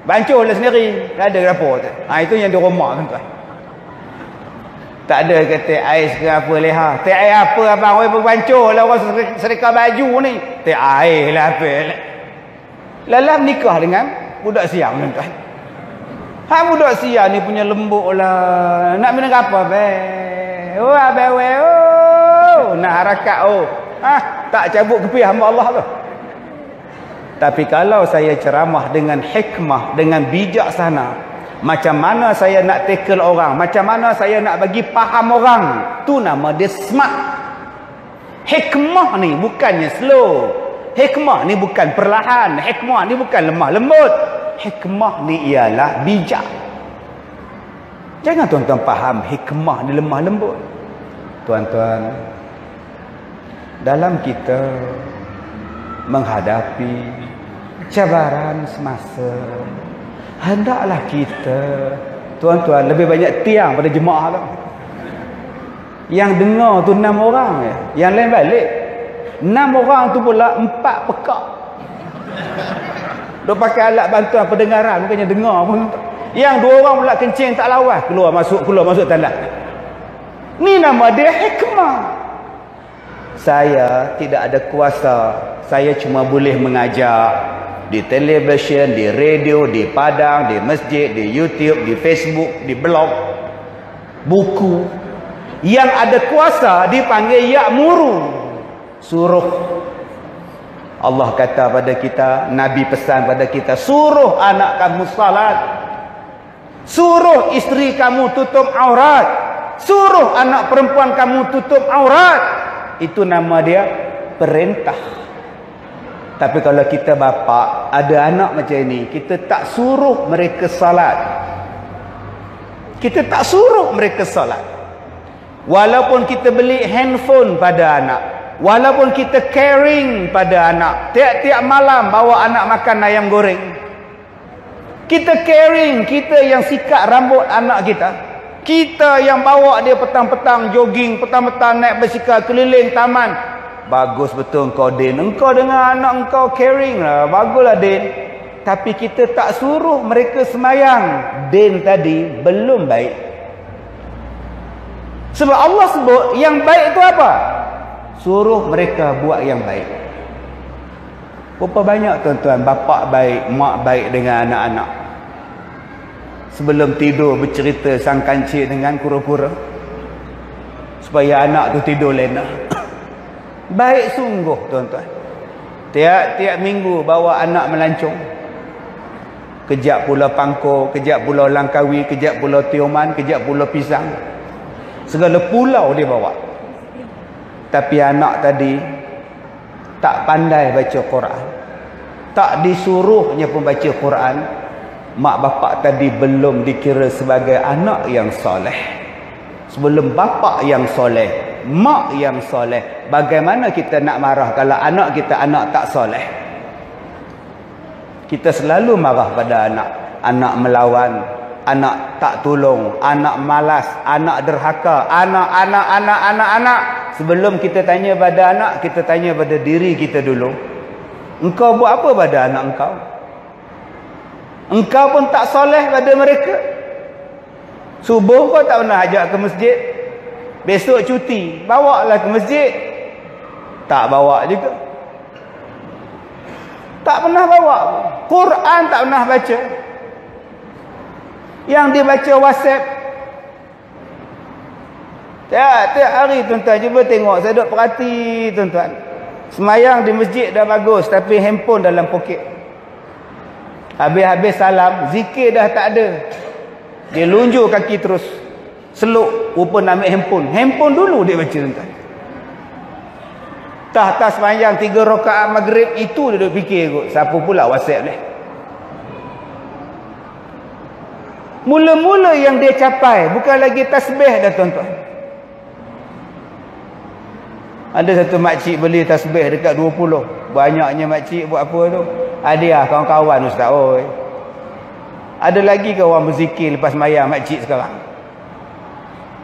Bancuh lah sendiri, tak ada dapur tu. Itu yang di rumah tuan-tuan. Tak ada kata ais ke apa leha. Teh air apa abang? Oi berbancuh lah orang sedekah baju ni. Teh air lah apa. Lalam nikah dengan budak siang tuan-tuan. Budak siang ni punya lembut lah. Nak minum apa abang? Oh abang weh. Oh, nak harakat oh. Tak cabut kepiah hamba Allah tu. Tapi kalau saya ceramah dengan hikmah, dengan bijaksana, macam mana saya nak tackle orang, macam mana saya nak bagi faham orang, tu nama dia smart. Hikmah ni bukannya slow. Hikmah ni bukan perlahan. Hikmah ni bukan lemah lembut. Hikmah ni ialah bijak. Jangan tuan-tuan faham hikmah ni lemah lembut. Tuan-tuan, dalam kita menghadapi cabaran semasa, hendaklah kita, tuan-tuan, lebih banyak tiang pada jemaah tu. Yang dengar tu 6 orang je. Yang lain balik. 6 orang tu pula 4 pekak. Dia pakai alat bantuan pendengaran, bukannya dengar pun. Yang 2 orang pula kencing tak lawas, keluar masuk tandas. Ni nama dia hikmah. Saya tidak ada kuasa. Saya cuma boleh mengajak di televisyen, di radio, di padang, di masjid, di YouTube, di Facebook, di blog, buku. Yang ada kuasa dipanggil ya'muru, suruh. Allah kata pada kita, Nabi pesan pada kita, suruh anak kamu salat, suruh isteri kamu tutup aurat, suruh anak perempuan kamu tutup aurat. Itu nama dia perintah. Tapi kalau kita bapa ada anak macam ini, kita tak suruh mereka salat. Kita tak suruh mereka salat. Walaupun kita beli handphone pada anak, walaupun kita caring pada anak, tiap-tiap malam bawa anak makan ayam goreng, kita caring, kita yang sikat rambut anak kita, kita yang bawa dia petang-petang jogging, petang-petang naik basikal keliling taman. Bagus betul engkau Din, engkau dengan anak engkau caring lah, baguslah Din. Tapi kita tak suruh mereka semayang. Din tadi belum baik. Sebab Allah sebut yang baik itu apa? Suruh mereka buat yang baik. Berapa banyak tuan-tuan bapak baik, mak baik dengan anak-anak, sebelum tidur bercerita sang kancil dengan kura-kura supaya anak tu tidur lena. Baik sungguh tuan-tuan. Tiap-tiap minggu bawa anak melancong, kejap pula Pangkor, kejap pula Langkawi, kejap pula Tioman, kejap pula Pisang. Segala pulau dia bawa. Tapi anak tadi tak pandai baca Quran, tak disuruhnya pun baca Quran. Mak bapak tadi belum dikira sebagai anak yang soleh. Sebelum bapak yang soleh, mak yang soleh, bagaimana kita nak marah kalau anak kita anak tak soleh? Kita selalu marah pada anak. Anak melawan, anak tak tolong, anak malas, anak derhaka, anak. Sebelum kita tanya pada anak, kita tanya pada diri kita dulu. Engkau buat apa pada anak engkau? Engkau pun tak soleh pada mereka. Subuh kau tak pernah ajak ke masjid. Besok cuti, bawa lah ke masjid. Tak bawa juga. Tak pernah bawa. Quran tak pernah baca. Yang dia baca WhatsApp. Tiap hari tuan-tuan, cuba tengok, saya duduk perhati tuan-tuan. Semayang di masjid dah bagus, tapi handphone dalam poket. Habis-habis salam, zikir dah tak ada. Dia lunjuk kaki terus, seluk, rupa nak ambil handphone. Handphone dulu dia baca tuan-tuan. Tak semayang 3 rakaat maghrib, itu dia duduk fikir kot, siapa pula WhatsApp ni. Mula-mula yang dia capai bukan lagi tasbih dah tuan-tuan. Ada satu makcik beli tasbih dekat 20. Banyaknya makcik buat apa tu? Hadiah kawan-kawan ustaz. Oi. Ada lagi ke orang berzikir lepas mayang makcik sekarang?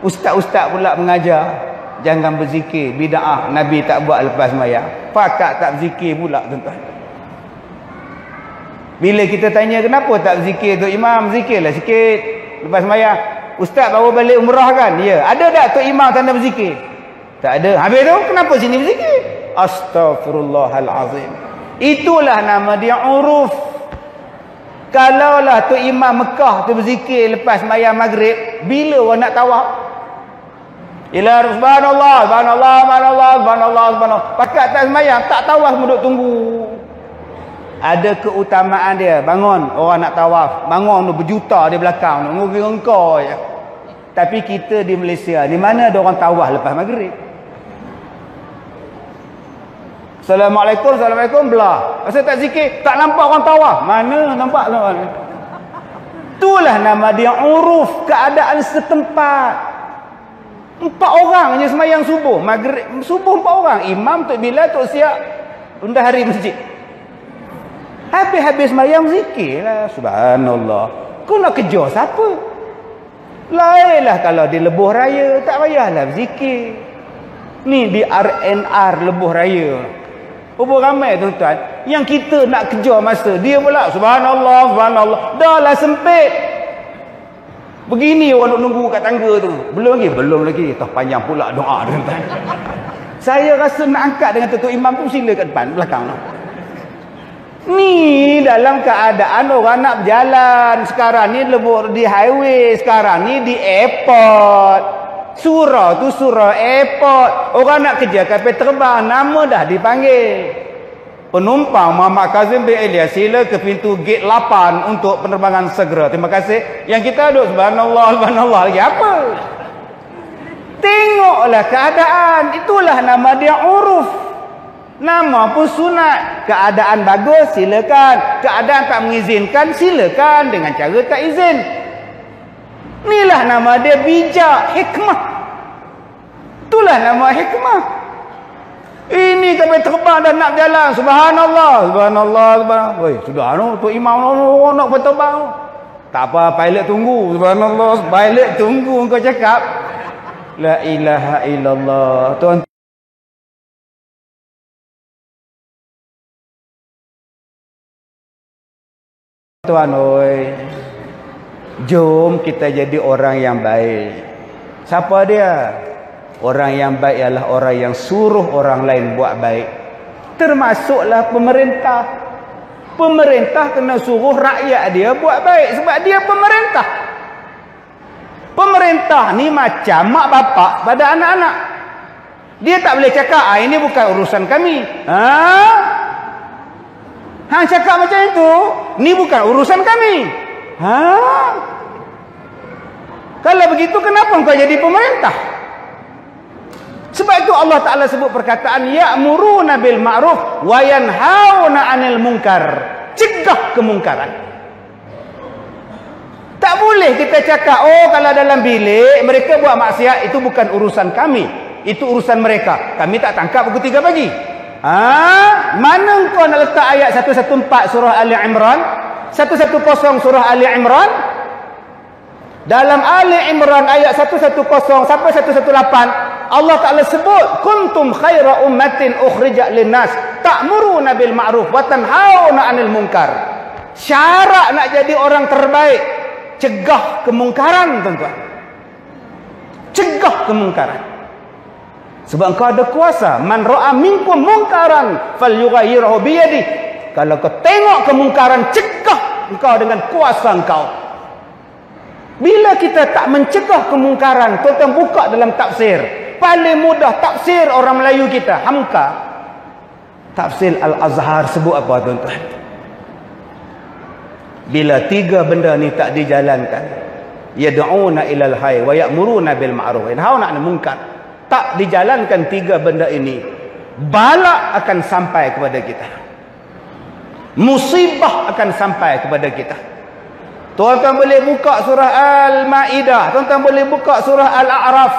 Ustaz-ustaz pula mengajar jangan berzikir, bid'ah, Nabi tak buat lepas mayang. Pakak tak berzikir pula tuan-tuan. Bila kita tanya kenapa tak berzikir tu imam, zikirlah sikit lepas mayang. Ustaz baru balik umrah kan? Ya. Ada tak tu imam tanda berzikir? Tak ada. Habis tu kenapa sini berzikir? Astaghfirullahalazim. Itulah nama dia uruf. Kalaulah tu imam Mekah tu berzikir lepas mayang maghrib, bila orang nak tawaf? Ila subhanallah, subhanallah, subhanallah, subhanallah, subhanallah. Pakat tak semayang, tak tawaf duduk tunggu. Ada keutamaan dia. Bangun orang nak tawaf, bangun tu berjuta di belakang tu, ngengkau je. Tapi kita di Malaysia, di mana ada orang tawaf lepas maghrib? Assalamualaikum, Assalamualaikum, belah. Asal tak zikir, tak nampak orang tawaf. Mana nampak lah. Itulah nama dia uruf, keadaan setempat. 4 orang je semayang subuh. Maghrib, subuh 4 orang. Imam, Tok Bilal, Tok Siap, bendahari masjid. Habis-habis semayang zikir lah. Subhanallah. Kau nak kejar siapa? Lainlah kalau di lebuh raya, tak payahlah zikir. Ni di RNR lebuh raya. Berapa ramai tuan-tuan yang kita nak kejar masa dia pula subhanallah, subhanallah. Dah lah sempit. Begini orang nunggu kat tangga tu. Belum lagi. Tah panjang pula doa tuan-tuan. Saya rasa nak angkat dengan Tuan Imam tu, sila kat depan belakang tu. Ni dalam keadaan orang nak berjalan. Sekarang ni lebuh di highway, sekarang ni di airport. Surah tu surah airport. Orang nak kerja kapal terbang, nama dah dipanggil. Penumpang Muhammad Kazim bin Ilyas, sila ke pintu gate 8 untuk penerbangan segera. Terima kasih. Yang kita duduk subhanallah, subhanallah lagi apa? Tengoklah keadaan. Itulah nama dia uruf. Nama pun sunat. Keadaan bagus, silakan. Keadaan tak mengizinkan, silakan dengan cara tak izin. Inilah nama dia bijak, hikmah. Itulah nama hikmah. Ini kami terbang dan nak jalan. Subhanallah, subhanallah, subhanallah. Woi, sudah Tok Imam nak terbang. Tak apa, pilot tunggu. Subhanallah, pilot tunggu kau cakap. La ilaha illallah. Tuan Tuan oi, jom kita jadi orang yang baik. Siapa dia? Orang yang baik ialah orang yang suruh orang lain buat baik. Termasuklah pemerintah. Pemerintah kena suruh rakyat dia buat baik sebab dia pemerintah. Pemerintah ni macam mak bapak pada anak-anak. Dia tak boleh cakap, ini bukan urusan kami. Hang cakap macam itu, ni bukan urusan kami. Kalau begitu kenapa kau jadi pemerintah? Sebab itu Allah Ta'ala sebut perkataan ya'muruna bil ma'ruf wa yanhauna 'anil munkar. Cegah kemungkaran. Tak boleh kita cakap, kalau dalam bilik mereka buat maksiat, itu bukan urusan kami, itu urusan mereka. Kami tak tangkap pukul 3 pagi. Mana kau nak letak ayat 114 surah Ali Imran, 110 surah Ali Imran? Dalam Ali Imran ayat 110 sampai 118 Allah Ta'ala sebut kuntum khaira ummatin ukhrijat linnas ta'muruna bil ma'ruf wa tanhauna 'anil munkar. Syarat nak jadi orang terbaik, cegah kemungkaran tuan-tuan. Cegah kemungkaran. Sebab engkau ada kuasa. Man ra'a minkum munkaran falyughayyirhu bi yadihi. Kalau kau tengok kemungkaran, cegah engkau dengan kuasa engkau. Bila kita tak mencegah kemungkaran, tuan-tuan buka dalam tafsir. Paling mudah tafsir orang Melayu kita, Hamka. Tafsir Al-Azhar sebut apa tuan-tuan? Bila 3 benda ni tak dijalankan, yad'una ilal hayy wa ya'muruna bil ma'ruf wa yanhauna 'anil munkar. Tak dijalankan 3 benda ini, bala akan sampai kepada kita. Musibah akan sampai kepada kita. Tuan-tuan boleh buka surah Al-Ma'idah, tuan-tuan boleh buka surah Al-A'raf.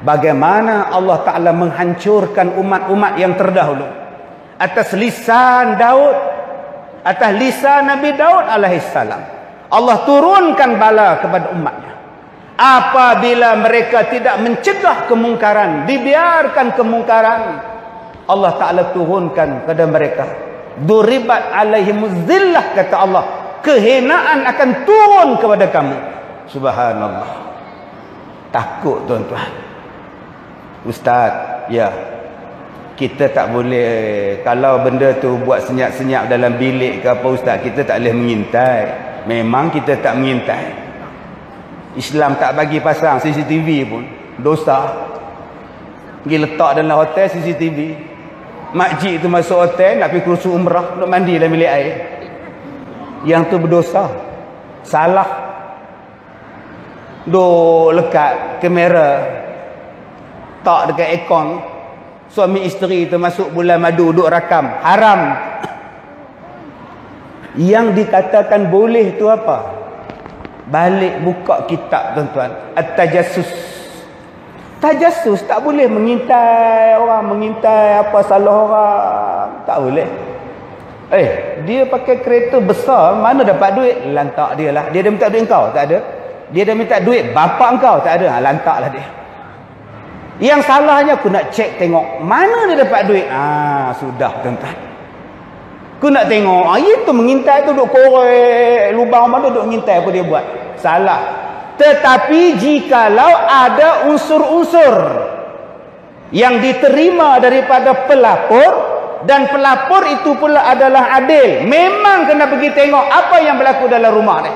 Bagaimana Allah Ta'ala menghancurkan umat-umat yang terdahulu atas lisan Daud, atas lisan Nabi Daud alaihissalam. Allah turunkan bala kepada umatnya apabila mereka tidak mencegah kemungkaran, dibiarkan kemungkaran. Allah Ta'ala turunkan kepada mereka, duribat alaihimuz zillah, kata Allah, kehinaan akan turun kepada kamu. Subhanallah. Takut tuan-tuan. Ustaz, ya, kita tak boleh, kalau benda tu buat senyap-senyap dalam bilik ke apa ustaz, kita tak boleh mengintai. Memang kita tak mengintai. Islam tak bagi pasang CCTV pun dosa. Pergi letak dalam hotel CCTV. Makcik tu masuk hotel nak pergi kursus umrah, nak mandi dalam bilik air. Yang tu berdosa. Salah. Duk lekat kamera, tak dekat aircon, Suami isteri itu masuk bulan madu duduk rakam, haram. Yang dikatakan boleh tu apa? Balik buka kitab tuan-tuan, at-tajassus. Tajassus tak boleh mengintai orang, mengintai apa salah orang, tak boleh. Dia pakai kereta besar, mana dapat duit? Lantak dia lah. Dia dah minta duit kau? Tak ada. Dia dah minta duit bapak kau? Tak ada. Lantaklah dia. Yang salahnya aku nak cek tengok mana dia dapat duit. Sudah tuan-tuan. Aku nak tengok. Itu mengintai tu duk korek lubang mana duk mengintai apa dia buat. Salah. Tetapi jikalau ada unsur-unsur yang diterima daripada pelapor, dan pelapor itu pula adalah adil, memang kena pergi tengok apa yang berlaku dalam rumah ni,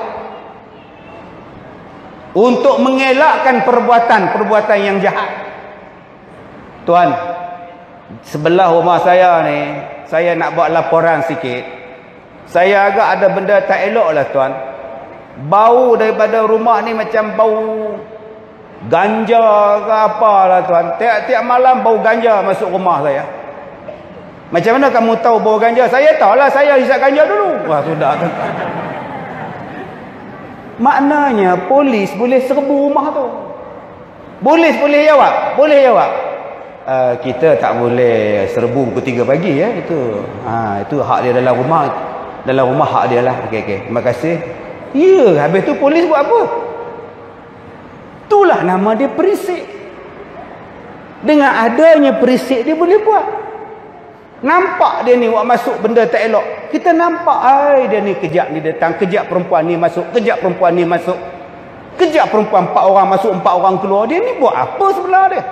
untuk mengelakkan perbuatan-perbuatan yang jahat. Tuan, sebelah rumah saya ni, saya nak buat laporan sikit. Saya agak ada benda tak elok lah tuan. Bau daripada rumah ni macam bau ganja ke apalah tuan. Tiap-tiap malam bau ganja masuk rumah saya. Macam mana kamu tahu bau ganja? Saya tahu lah, saya hisap ganja dulu. Wah, sudah tuan. Maknanya polis boleh serbu rumah tu. Boleh jawab? Boleh jawab. Kita tak boleh serbu pukul 3 pagi ya. Itu hak dia dalam rumah. Dalam rumah hak dia lah. Okey. Terima kasih. Ya, habis tu polis buat apa? Itulah nama dia perisik. Dengan adanya perisik dia boleh buat. Nampak dia ni buat masuk benda tak elok. Kita nampak dia ni kejap ni datang, kejap perempuan ni masuk, kejap perempuan ni masuk. Kejap perempuan 4 orang masuk, 4 orang keluar. Dia ni buat apa sebelah dia?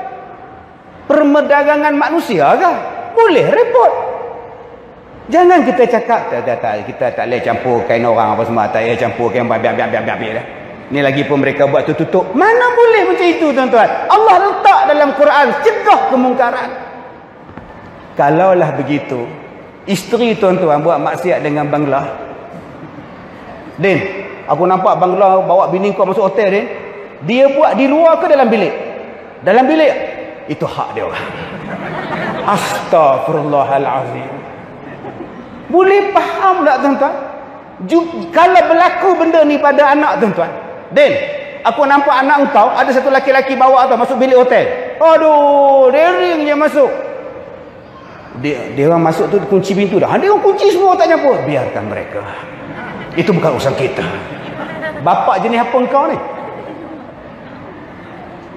Perdagangan manusia kah? Boleh repot. Jangan kita cakap kita tak boleh campur kain orang apa semua, tak boleh campur kain biar dah. Ni lagi pun mereka buat tutup. Mana boleh macam itu tuan-tuan? Allah letak dalam Quran cegah kemungkaran. Kalaulah begitu, isteri tuan-tuan buat maksiat dengan bangla. Din, aku nampak bangla bawa bini kau masuk hotel, Din. Dia buat di luar ke dalam bilik? Dalam bilik. Itu hak dia orang. Astaghfirullahalazim. Boleh faham tak tuan-tuan? Kalau berlaku benda ni pada anak tuan-tuan. Din, aku nampak anak engkau ada satu laki-laki bawa atau masuk bilik hotel. Aduh, dering je masuk. Dia orang masuk tu kunci pintu dah. Dia orang kunci semua tak nyampur. Biarkan mereka. Itu bukan urusan kita. Bapak jenis apa engkau ni?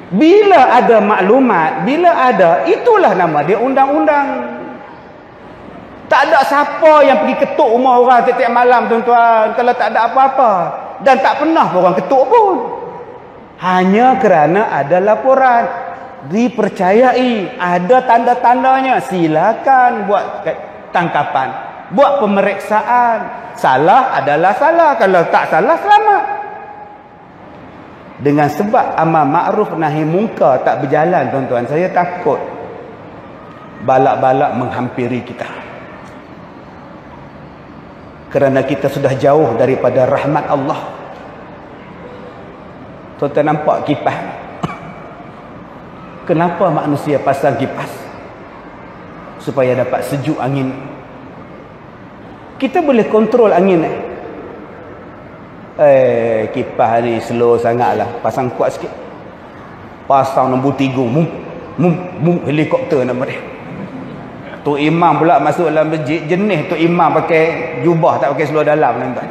Bila ada maklumat, bila ada, itulah nama dia undang-undang. Tak ada siapa yang pergi ketuk rumah orang tiap-tiap malam tuan-tuan kalau tak ada apa-apa. Dan tak pernah orang ketuk pun. Hanya kerana ada laporan. Dipercayai. Ada tanda-tandanya. Silakan buat tangkapan. Buat pemeriksaan. Salah adalah salah. Kalau tak salah, selamat. Dengan sebab amal ma'ruf nahi munkar tak berjalan tuan-tuan, saya takut balak-balak menghampiri kita. Kerana kita sudah jauh daripada rahmat Allah. Tuan-tuan nampak kipas? Kenapa manusia pasang kipas? Supaya dapat sejuk angin. Kita boleh kontrol angin. Kipas ni slow sangatlah. Pasang kuat sikit. Pasang nombor 3. Helikopter nama dia. Tok Imam pula masuk dalam masjid, jenis Tok Imam pakai jubah tak pakai seluar dalam tuan-tuan.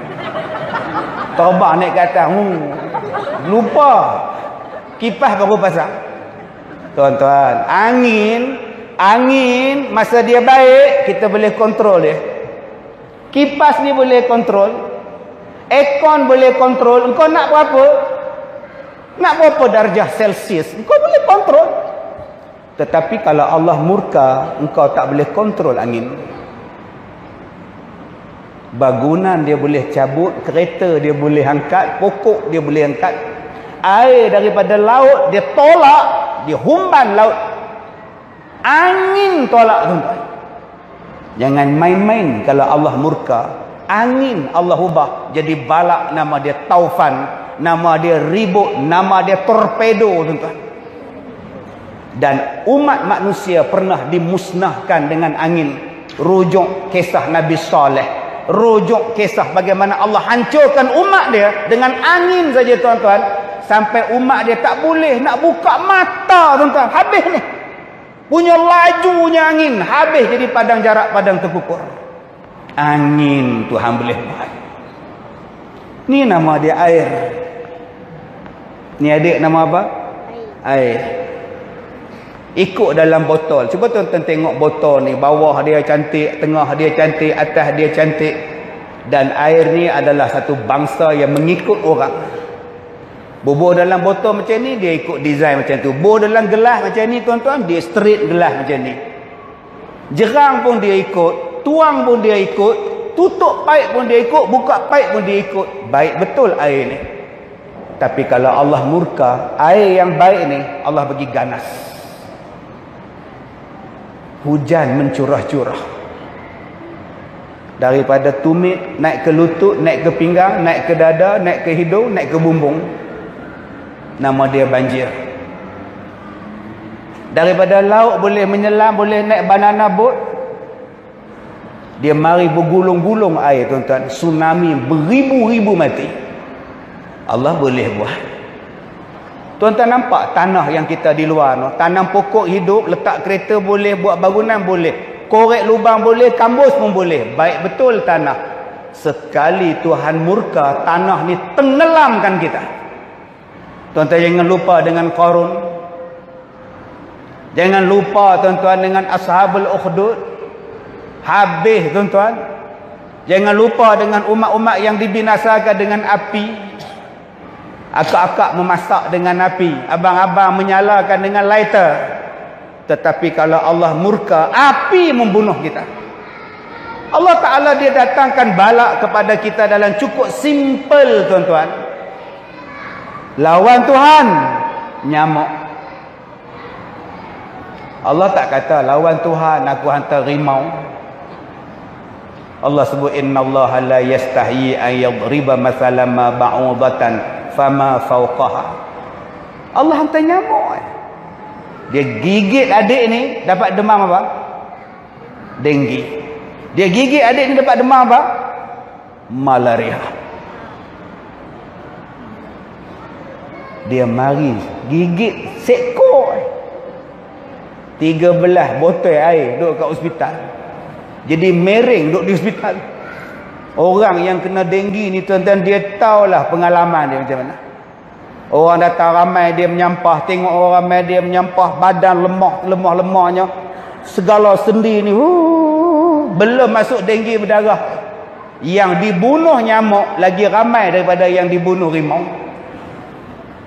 Terbang naik ke atas. Lupa. Kipas baru pasang. Tuan-tuan, angin masa dia baik kita boleh kontrol dia. Kipas ni boleh kontrol. Aircon boleh kontrol. Engkau nak berapa? Nak berapa darjah Celsius? Engkau boleh kontrol. Tetapi kalau Allah murka, engkau tak boleh kontrol angin. Bangunan dia boleh cabut, kereta dia boleh angkat, pokok dia boleh angkat. Air daripada laut dia tolak, dia humban laut. Angin tolak tuan-tuan. Jangan main-main kalau Allah murka. Angin Allah ubah jadi balak, nama dia taufan, nama dia ribut, nama dia torpedo tuan-tuan. Dan umat manusia pernah dimusnahkan dengan angin. Rujuk kisah Nabi Saleh, rujuk kisah bagaimana Allah hancurkan umat dia dengan angin saja tuan-tuan, sampai umat dia tak boleh nak buka mata tuan-tuan. Habis ni punya lajunya angin, habis jadi padang jarak, padang terkukur. Angin Tuhan boleh buat. Ni nama dia air. Ni adik nama apa? Air. Ikut dalam botol. Cuba tuan-tuan tengok botol ni. Bawah dia cantik, tengah dia cantik, atas dia cantik. Dan air ni adalah satu bangsa yang mengikut orang. Bubur dalam botol macam ni, dia ikut design macam tu. Bubur dalam gelas macam ni tuan-tuan, dia straight gelas macam ni. Jerang pun dia ikut, tuang pun dia ikut, tutup paip pun dia ikut, buka paip pun dia ikut. Baik betul air ni. Tapi kalau Allah murka, air yang baik ni Allah bagi ganas. Hujan mencurah-curah. Daripada tumit, naik ke lutut, naik ke pinggang, naik ke dada, naik ke hidung, naik ke bumbung. Nama dia banjir. Daripada laut boleh menyelam, boleh naik banana boat. Dia mari bergulung-gulung air tuan-tuan. Tsunami beribu-ribu mati. Allah boleh buat. Tuan-tuan nampak tanah yang kita di luar no? Tanam pokok hidup, letak kereta boleh, buat bangunan boleh, korek lubang boleh, kambus pun boleh. Baik betul tanah. Sekali Tuhan murka, tanah ni tenggelamkan kita. Tuan-tuan jangan lupa dengan Qarun. Jangan lupa tuan-tuan dengan Ashabul Ukhdud. Habis tuan-tuan. Jangan lupa dengan umat-umat yang dibinasakan dengan api. Akak-akak memasak dengan api, abang-abang menyalakan dengan lighter. Tetapi kalau Allah murka, api membunuh kita. Allah Ta'ala dia datangkan balak kepada kita dalam cukup simple tuan-tuan. Lawan Tuhan, nyamuk. Allah tak kata lawan Tuhan aku hantar rimau. Allah sebut innallaha la yastahi an yadriba mathalan ma ba'udatan fama fawqaha. Allah hantar nyamuk. Dia gigit adik ni dapat demam apa? Denggi. Dia gigit adik ni dapat demam apa? Malaria. Dia mari gigit seekor 13 botol air duduk kat hospital. Jadi mering duduk di hospital. Orang yang kena denggi ni tuan-tuan, dia tahulah pengalaman dia macam mana. Orang datang ramai dia menyampah, tengok orang ramai dia menyampah, badan lemah-lemahnya, segala sendi ni belum masuk denggi berdarah. Yang dibunuh nyamuk lagi ramai daripada yang dibunuh rimau.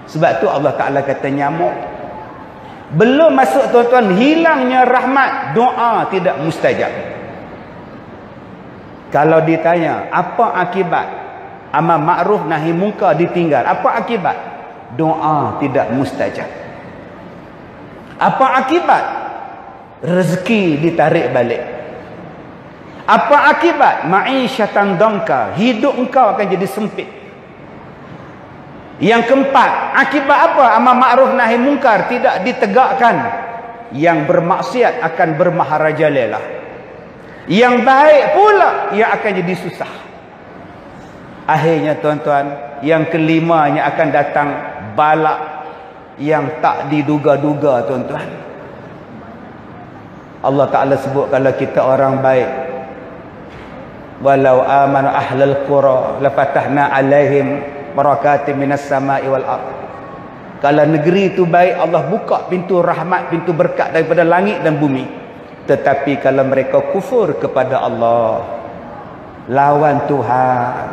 Sebab tu Allah Ta'ala kata nyamuk. Belum masuk tuan-tuan, hilangnya rahmat, doa tidak mustajab. Kalau ditanya, apa akibat amal ma'ruf nahi munkar ditinggal? Apa akibat? Doa tidak mustajab. Apa akibat? Rezeki ditarik balik. Apa akibat? Ma'isyatan dangka, hidup engkau akan jadi sempit. Yang keempat, akibat apa? Amal ma'ruf nahi munkar tidak ditegakkan. Yang bermaksiat akan bermaharajalela. Yang baik pula ia akan jadi susah. Akhirnya tuan-tuan, yang kelimanya akan datang balak yang tak diduga-duga tuan-tuan. Allah Ta'ala sebut kalau kita orang baik, walau amanu ahlul qura lafatahna alaihim barakatim minas sama'i wal ard. Kalau negeri itu baik, Allah buka pintu rahmat, pintu berkat daripada langit dan bumi. Tetapi kalau mereka kufur kepada Allah, lawan Tuhan,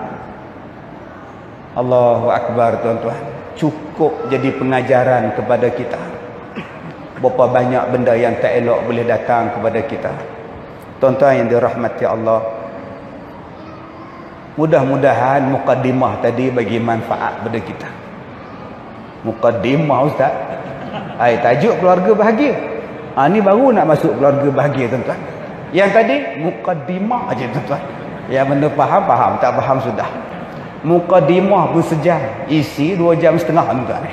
Allahu Akbar tuan-tuan, cukup jadi pengajaran kepada kita. Berapa banyak benda yang tak elok boleh datang kepada kita. Tuan-tuan yang dirahmati Allah, mudah-mudahan mukaddimah tadi bagi manfaat pada kita. Mukaddimah Ustaz, tajuk keluarga bahagia. Ni baru nak masuk keluarga bahagia tuan-tuan. Yang tadi mukaddimah aja tuan-tuan. Yang benda faham, tak faham sudah. Mukaddimah pun sejam, isi 2 jam setengah tuan-tuan.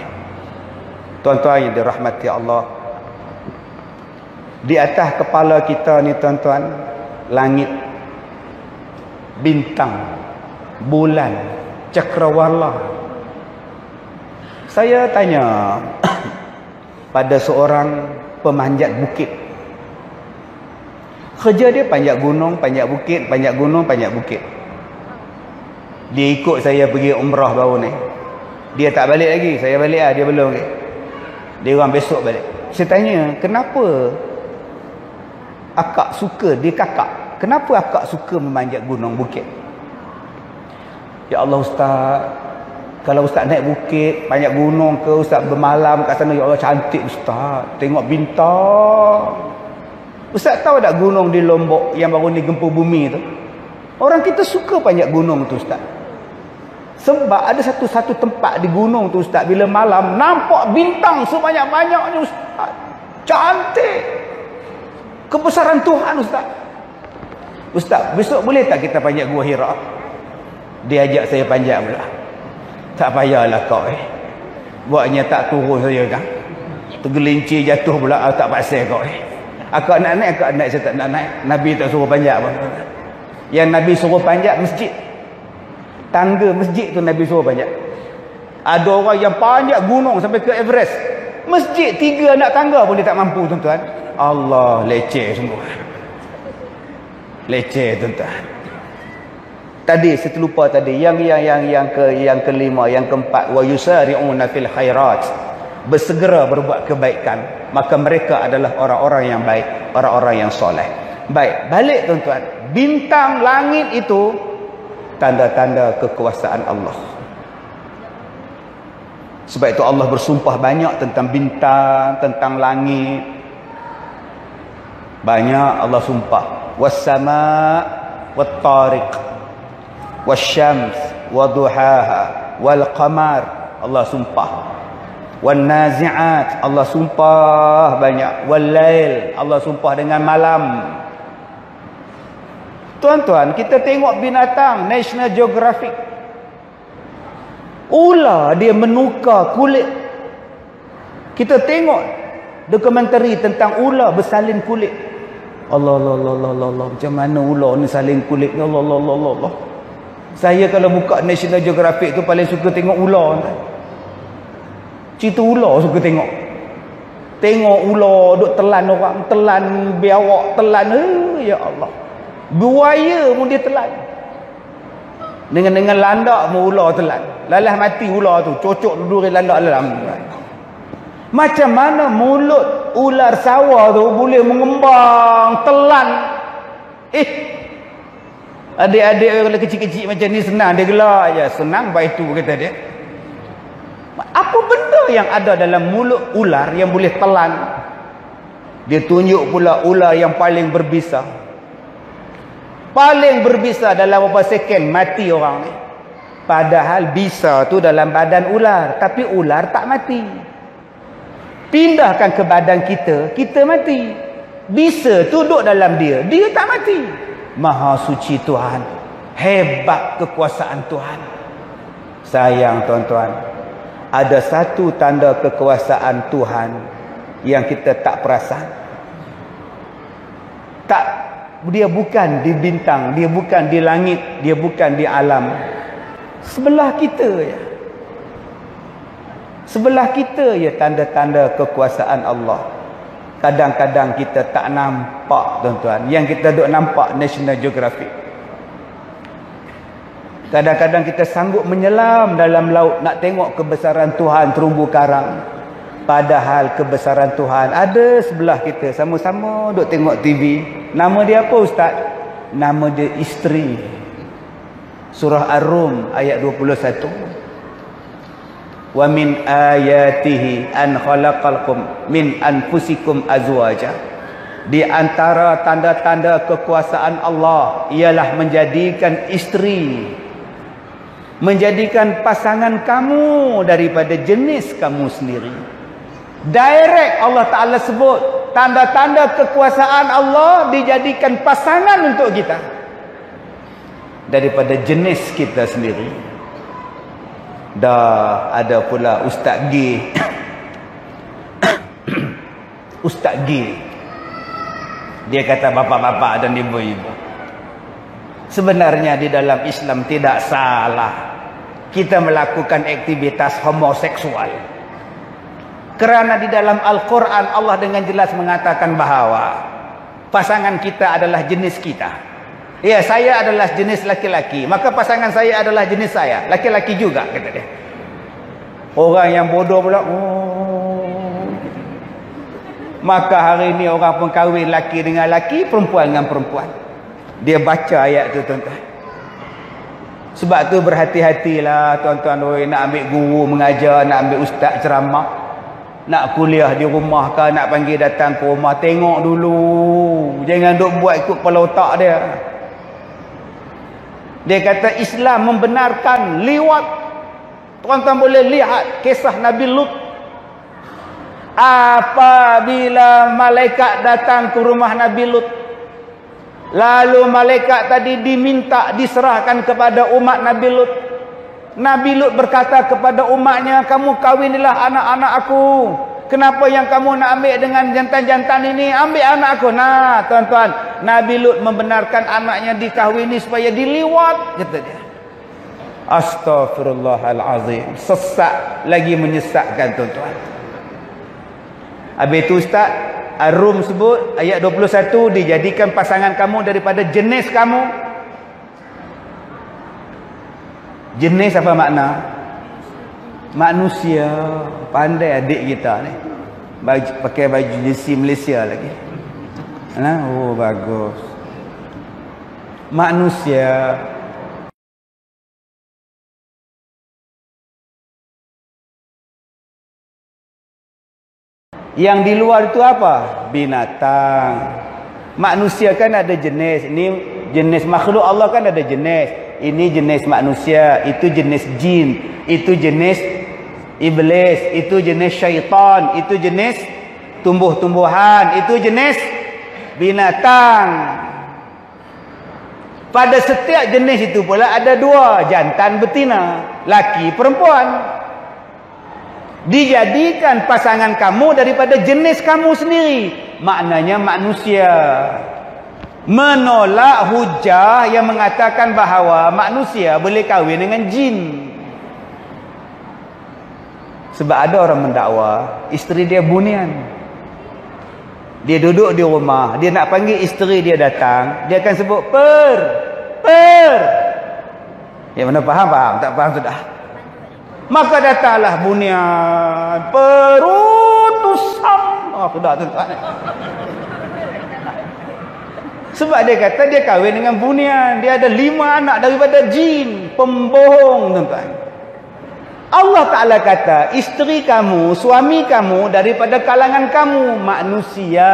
Tuan-tuan yang dirahmati Allah, Di atas kepala kita ni tuan-tuan, langit, bintang, bulan, cakrawala. Saya tanya pada seorang pemanjat bukit. Kerja dia panjat gunung, panjat bukit, panjat gunung, panjat bukit. Dia ikut saya pergi umrah baru ni. Dia tak balik lagi, saya balik lah, dia belum lagi. Dia orang besok balik. Saya tanya, kenapa akak suka, dia kakak, kenapa akak suka memanjat gunung bukit? Ya Allah Ustaz, kalau Ustaz naik bukit, panjat gunung ke, Ustaz bermalam kat sana, ya Allah cantik Ustaz, tengok bintang. Ustaz tahu tak gunung di Lombok yang baru ni gempa bumi tu? Orang kita suka panjat gunung tu Ustaz. Sebab ada satu tempat di gunung tu Ustaz, bila malam nampak bintang sebanyak-banyaknya Ustaz. Cantik. Kebesaran Tuhan Ustaz. Ustaz, besok boleh tak kita panjat Gua Hira? Dia ajak saya panjat pula. Tak payahlah kau buatnya tak turun saya kan. Tergelincir jatuh pula, tak paksa kau Akak nak naik, saya tak nak naik. Nabi tak suruh panjat pun. Yang Nabi suruh panjat masjid. Tangga masjid tu Nabi suruh panjat. Ada orang yang panjat gunung sampai ke Everest. Masjid 3 anak tangga pun dia tak mampu tuan-tuan. Allah, leceh sungguh. Leceh tuan-tuan. Tadi saya terlupa tadi yang kelima, yang keempat, wa yusari'una fil khairat, bersegera berbuat kebaikan, maka mereka adalah orang-orang yang baik, orang-orang yang soleh. Baik, balik tuan-tuan. Bintang langit itu tanda-tanda kekuasaan Allah. Sebab itu Allah bersumpah banyak tentang bintang, tentang langit. Banyak Allah sumpah. Was-sama' wat-tariq, wasyams waduhaha wal qamar, Allah sumpah. Wan nazi'at, Allah sumpah banyak. Wal lail, Allah sumpah dengan malam. Tuan-tuan, kita tengok binatang National Geographic, ular dia menukar kulit. Kita tengok dokumentari tentang ular bersalin kulit. Allah, macam mana ular ni salin kulit? Allah. Saya kalau buka National Geographic tu paling suka tengok ular. Cerita ular suka tengok. Tengok ular duk telan orang, telan biawak, telan. Ya Allah. Buaya pun dia telan. Dengan landak pun ular telan. Lalah mati ular tu, cocok duduk landak dalam. Macam mana mulut ular sawah tu boleh mengembang, telan. Adik-adik kalau kecil-kecil macam ni senang, dia gelak je. Senang baik tu kata dia. Apa benda yang ada dalam mulut ular yang boleh telan? Dia tunjuk pula ular yang paling berbisa. Paling berbisa dalam beberapa second mati orang ni. Padahal bisa tu dalam badan ular, tapi ular tak mati. Pindahkan ke badan kita, kita mati. Bisa tu duduk dalam dia, dia tak mati. Maha suci Tuhan. Hebat kekuasaan Tuhan. Sayang tuan-tuan, ada satu tanda kekuasaan Tuhan yang kita tak perasan. Dia bukan di bintang, dia bukan di langit, dia bukan di alam. Sebelah kita ya. Sebelah kita ya tanda-tanda kekuasaan Allah. Kadang-kadang kita tak nampak tuan-tuan. Yang kita duk nampak National Geographic. Kadang-kadang kita sanggup menyelam dalam laut nak tengok kebesaran Tuhan terumbu karang. Padahal kebesaran Tuhan ada sebelah kita. Sama-sama duk tengok TV. Nama dia apa Ustaz? Nama dia isteri. Surah Ar-Rum ayat 21. Wa min ayatihi an khalaqalakum min anfusikum azwaja. Di antara tanda-tanda kekuasaan Allah ialah menjadikan isteri, menjadikan pasangan kamu daripada jenis kamu sendiri. Direct Allah Ta'ala sebut tanda-tanda kekuasaan Allah dijadikan pasangan untuk kita daripada jenis kita sendiri. Dah ada pula Ustaz G. Ustaz G. Dia kata bapak-bapak dan ibu-ibu, sebenarnya di dalam Islam tidak salah kita melakukan aktivitas homoseksual. Kerana di dalam Al-Quran Allah dengan jelas mengatakan bahawa pasangan kita adalah jenis kita. Ya, saya adalah jenis laki-laki, maka pasangan saya adalah jenis saya, laki-laki juga, kata dia. Orang yang bodoh pula, maka hari ini orang pun kahwin laki dengan laki, perempuan dengan perempuan. Dia baca ayat tu, tuan-tuan. Sebab tu berhati-hatilah tuan-tuan, nak ambil guru mengajar, nak ambil ustaz ceramah, nak kuliah di rumah ke, nak panggil datang ke rumah, tengok dulu. Jangan duk buat ikut kepala otak dia. Dia kata Islam membenarkan liwat. Tuan-tuan boleh lihat kisah Nabi Lut. Apabila malaikat datang ke rumah Nabi Lut, lalu malaikat tadi diminta diserahkan kepada umat Nabi Lut. Nabi Lut berkata kepada umatnya, kamu kawinilah anak-anak aku. Kenapa yang kamu nak ambil dengan jantan-jantan ini? Ambil anak aku. Nah, tuan-tuan, Nabi Lut membenarkan anaknya dikahwini supaya diliwat, kata dia. Astaghfirullahalazim. Sesat lagi menyesatkan, tuan-tuan. Habis itu Ustaz Ar-Rum sebut ayat 21, dijadikan pasangan kamu daripada jenis kamu. Jenis apa makna? Manusia. Pandai adik kita ni, pakai baju jersey Malaysia lagi. Oh, bagus. Manusia. Yang di luar itu apa? Binatang. Manusia kan ada jenis. Ini jenis makhluk Allah kan ada jenis. Ini jenis manusia, itu jenis jin, itu jenis iblis, itu jenis syaitan, itu jenis tumbuh-tumbuhan, itu jenis binatang. Pada setiap jenis itu pula ada dua, jantan betina, laki perempuan. Dijadikan pasangan kamu daripada jenis kamu sendiri, maknanya manusia. Menolak hujah yang mengatakan bahawa manusia boleh kahwin dengan jin. Sebab ada orang mendakwa isteri dia bunian, dia duduk di rumah, dia nak panggil isteri dia datang, dia akan sebut per. Yang mana faham? Tak faham sudah. Maka datanglah bunian, perutusan. Sudah tuan-tuan. Sebab dia kata dia kahwin dengan bunian, dia ada 5 anak daripada jin, pembohong, tuan-tuan. Allah Ta'ala kata isteri kamu, suami kamu daripada kalangan kamu, manusia.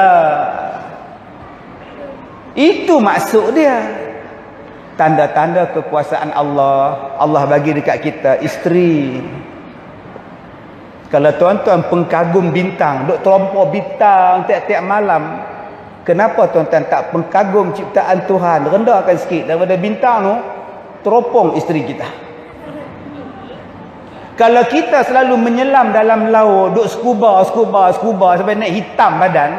Itu maksud dia. Tanda-tanda kekuasaan Allah, Allah bagi dekat kita isteri. Kalau tuan-tuan pengkagum bintang, duk terompok bintang tiap-tiap malam, kenapa tuan-tuan tak pengkagum ciptaan Tuhan, rendahkan sikit daripada bintang tu, teropong isteri kita. Kalau kita selalu menyelam dalam laut, duk scuba sampai naik hitam badan,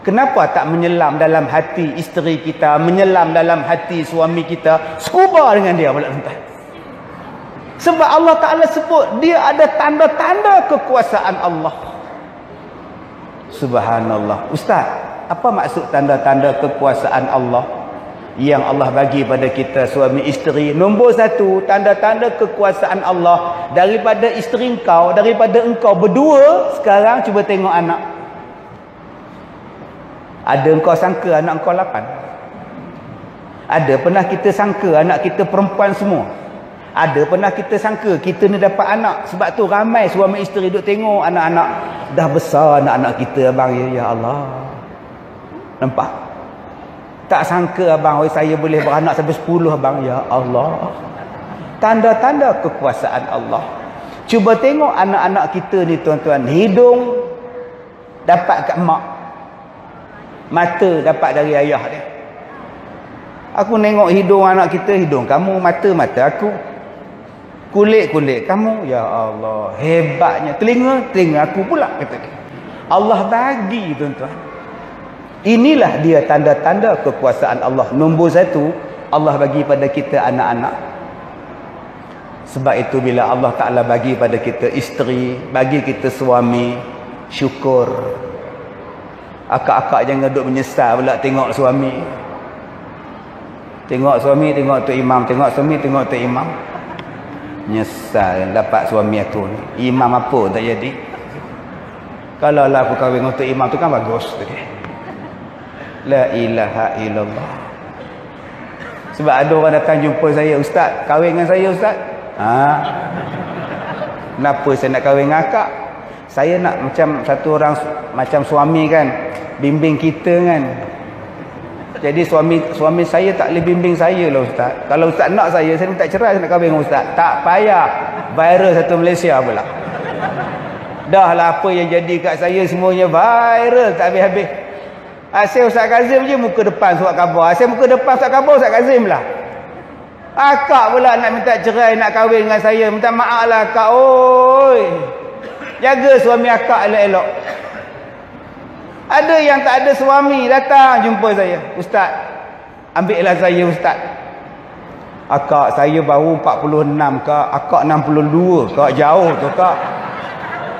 kenapa tak menyelam dalam hati isteri kita, menyelam dalam hati suami kita, scuba dengan dia pula, tuan-tuan. Sebab Allah Ta'ala sebut dia ada tanda-tanda kekuasaan Allah. Subhanallah. Ustaz, apa maksud tanda-tanda kekuasaan Allah yang Allah bagi pada kita suami isteri? Nombor 1, tanda-tanda kekuasaan Allah daripada isteri engkau, daripada engkau berdua sekarang, cuba tengok anak. Ada engkau sangka anak engkau 8? Ada pernah kita sangka anak kita perempuan semua? Ada pernah kita sangka kita ni dapat anak? Sebab tu ramai suami isteri duk tengok anak-anak dah besar, anak-anak kita, abang. Ya Allah, nampak? Tak sangka abang, saya boleh beranak sampai 10 abang. Ya Allah. Tanda-tanda kekuasaan Allah. Cuba tengok anak-anak kita ni, tuan-tuan. Hidung dapat kat mak, mata dapat dari ayah dia. Aku tengok hidung anak kita, hidung kamu, mata aku, kulit kamu. Ya Allah, hebatnya. Telinga aku pula, kata dia. Allah bagi, tuan-tuan. Inilah dia tanda-tanda kekuasaan Allah. Nombor satu, Allah bagi pada kita anak-anak. Sebab itu bila Allah Ta'ala bagi pada kita isteri, bagi kita suami, syukur. Akak-akak jangan duduk menyesal pula tengok suami. Tengok suami, tengok Tok Imam. Tengok suami, tengok Tok Imam. Nyesal dapat suami aku ni. Imam apa tak jadi. Kalau lah aku kahwin dengan Tok Imam tu kan bagus. La ilaha illallah. Sebab ada orang datang jumpa saya, Ustaz, kahwin dengan saya Ustaz. Kenapa saya nak kahwin dengan akak? Saya nak macam satu orang, macam suami kan, bimbing kita kan. Jadi suami saya tak boleh bimbing saya lah Ustaz. Kalau Ustaz nak saya minta cerai, saya nak kahwin dengan Ustaz. Tak payah. Viral satu Malaysia pula. Dah lah apa yang jadi kat saya semuanya viral tak habis-habis. Asyik Ustaz Kazim je muka depan surat khabar. Asyik muka depan surat khabar Ustaz Kazim lah. Akak pula nak minta cerai, nak kahwin dengan saya. Minta maaf lah akak. Oi, jaga suami akak elok-elok. Ada yang tak ada suami datang jumpa saya. Ustaz, ambillah saya Ustaz. Akak saya baru 46 kak. Akak 62 kak. Jauh tu kak.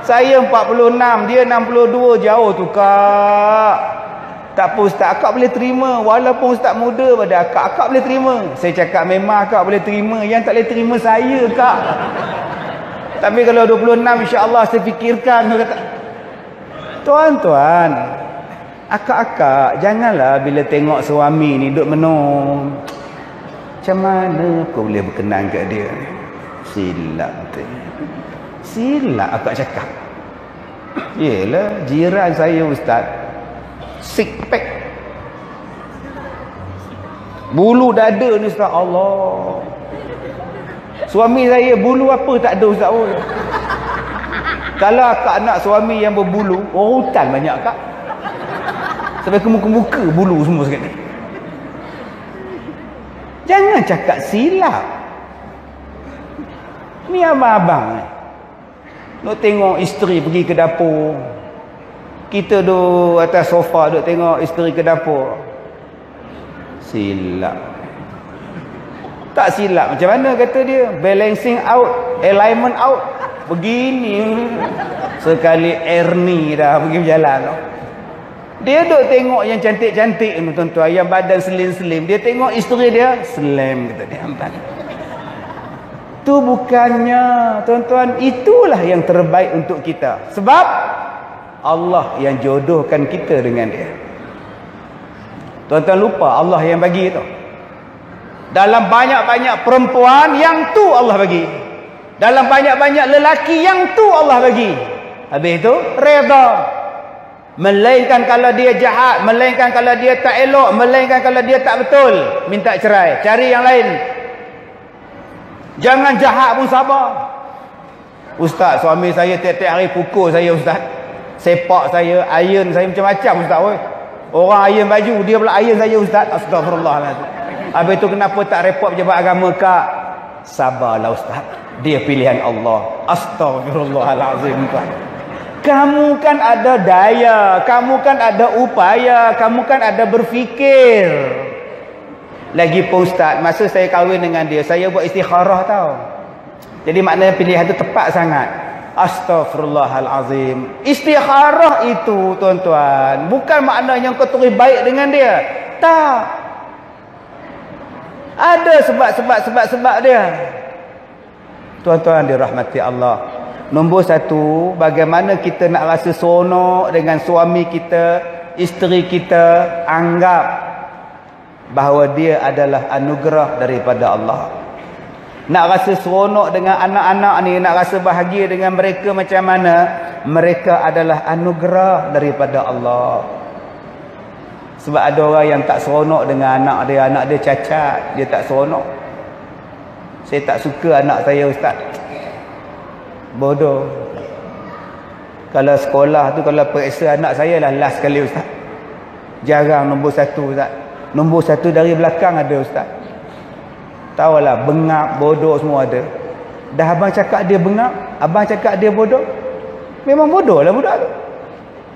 Saya 46, dia 62. Jauh tu kak. Tak apa Ustaz, akak boleh terima. Walaupun Ustaz muda pada akak, akak boleh terima. Saya cakap memang akak boleh terima. Yang tak boleh terima saya kak. Tapi kalau 26 insya-Allah saya fikirkan. Tuan-tuan, akak-akak janganlah bila tengok suami ni duduk menung. Macam mana aku boleh berkenan kat dia? Silap tu. Silap akak cakap. Yelah, jiran saya Ustaz, six pack, bulu dada ni Ustaz. Allah, suami saya bulu apa tak ada Ustaz. Kalau akak nak suami yang berbulu, orang hutan banyak kak. Sampai ke muka-muka bulu semua sekali. Jangan cakap silap. Ni abang-abang nak tengok isteri pergi ke dapur, kita duduk atas sofa duduk tengok isteri ke dapur. Silap. Tak silap macam mana kata dia? Balancing out, alignment out. Begini. Sekali Ernie dah pergi berjalan. Dia duduk tengok yang cantik-cantik ni tuan-tuan, yang badan slim-slim. Dia tengok isteri dia slim, kata dia. Tu bukannya tuan-tuan, itulah yang terbaik untuk kita. Sebab Allah yang jodohkan kita dengan dia. Tuan-tuan lupa Allah yang bagi tu. Dalam banyak-banyak perempuan, yang tu Allah bagi. Dalam banyak-banyak lelaki, yang tu Allah bagi. Habis itu redha. Melainkan kalau dia jahat, melainkan kalau dia tak elok, melainkan kalau dia tak betul, minta cerai, cari yang lain. Jangan jahat pun sabar. Ustaz, suami saya tiap-tiap hari pukul saya Ustaz. Sepak saya, iron saya macam-macam Ustaz. Orang iron baju, dia pula iron saya Ustaz. Astagfirullahaladzim. Habis itu kenapa tak report pejabat agama kak? Sabarlah Ustaz, dia pilihan Allah. Astagfirullahaladzim. Kamu kan ada daya, kamu kan ada upaya, kamu kan ada berfikir. Lagipun Ustaz, masa saya kahwin dengan dia, saya buat istikharah tau. Jadi maknanya pilihan itu tepat sangat. Astaghfirullahalazim. Istikharah itu tuan-tuan, bukan maknanya kau terus baik dengan dia. Tak. Ada sebab dia. Tuan-tuan dirahmati Allah. Nombor satu, bagaimana kita nak rasa seronok dengan suami kita, isteri kita, anggap bahawa dia adalah anugerah daripada Allah. Nak rasa seronok dengan anak-anak ni, nak rasa bahagia dengan mereka macam mana, mereka adalah anugerah daripada Allah. Sebab ada orang yang tak seronok dengan anak dia cacat, dia tak seronok. Saya tak suka anak saya Ustaz, bodoh. Kalau sekolah tu, kalau periksa anak saya lah last kali Ustaz, jarang nombor satu Ustaz. Nombor satu dari belakang ada Ustaz. Tahulah, bengap, bodoh semua ada. Dah abang cakap dia bengap, abang cakap dia bodoh, memang bodoh lah budak tu.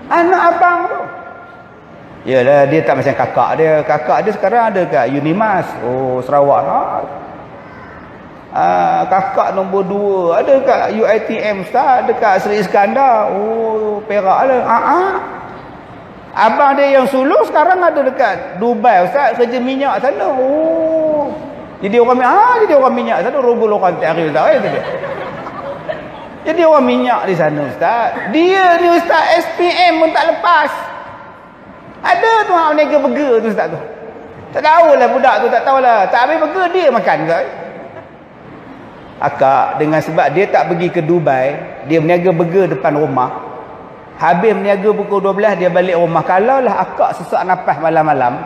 Anak abang tu. Yalah, dia tak macam kakak dia. Kakak dia sekarang ada kat Unimas. Oh, Sarawak lah. Kakak nombor 2 ada kat UiTM Ustaz, dekat Seri Iskandar. Oh, Perak lah. Abang dia yang sulung sekarang ada dekat Dubai Ustaz, kerja minyak sana. Oh, jadi orang minyak sana. Rogol orang tarikh Ustaz dia. Jadi orang minyak di sana Ustaz. Dia ni Ustaz SPM pun tak lepas. Ada tu hang nega burger tu Ustaz tu. Tak tahulah budak tu, tak tahulah. Tak habis burger dia makan ke? Akak, dengan sebab dia tak pergi ke Dubai, dia berniaga burger depan rumah. Habis berniaga pukul 12 dia balik rumah. Kalaulah akak sesak nafas malam-malam,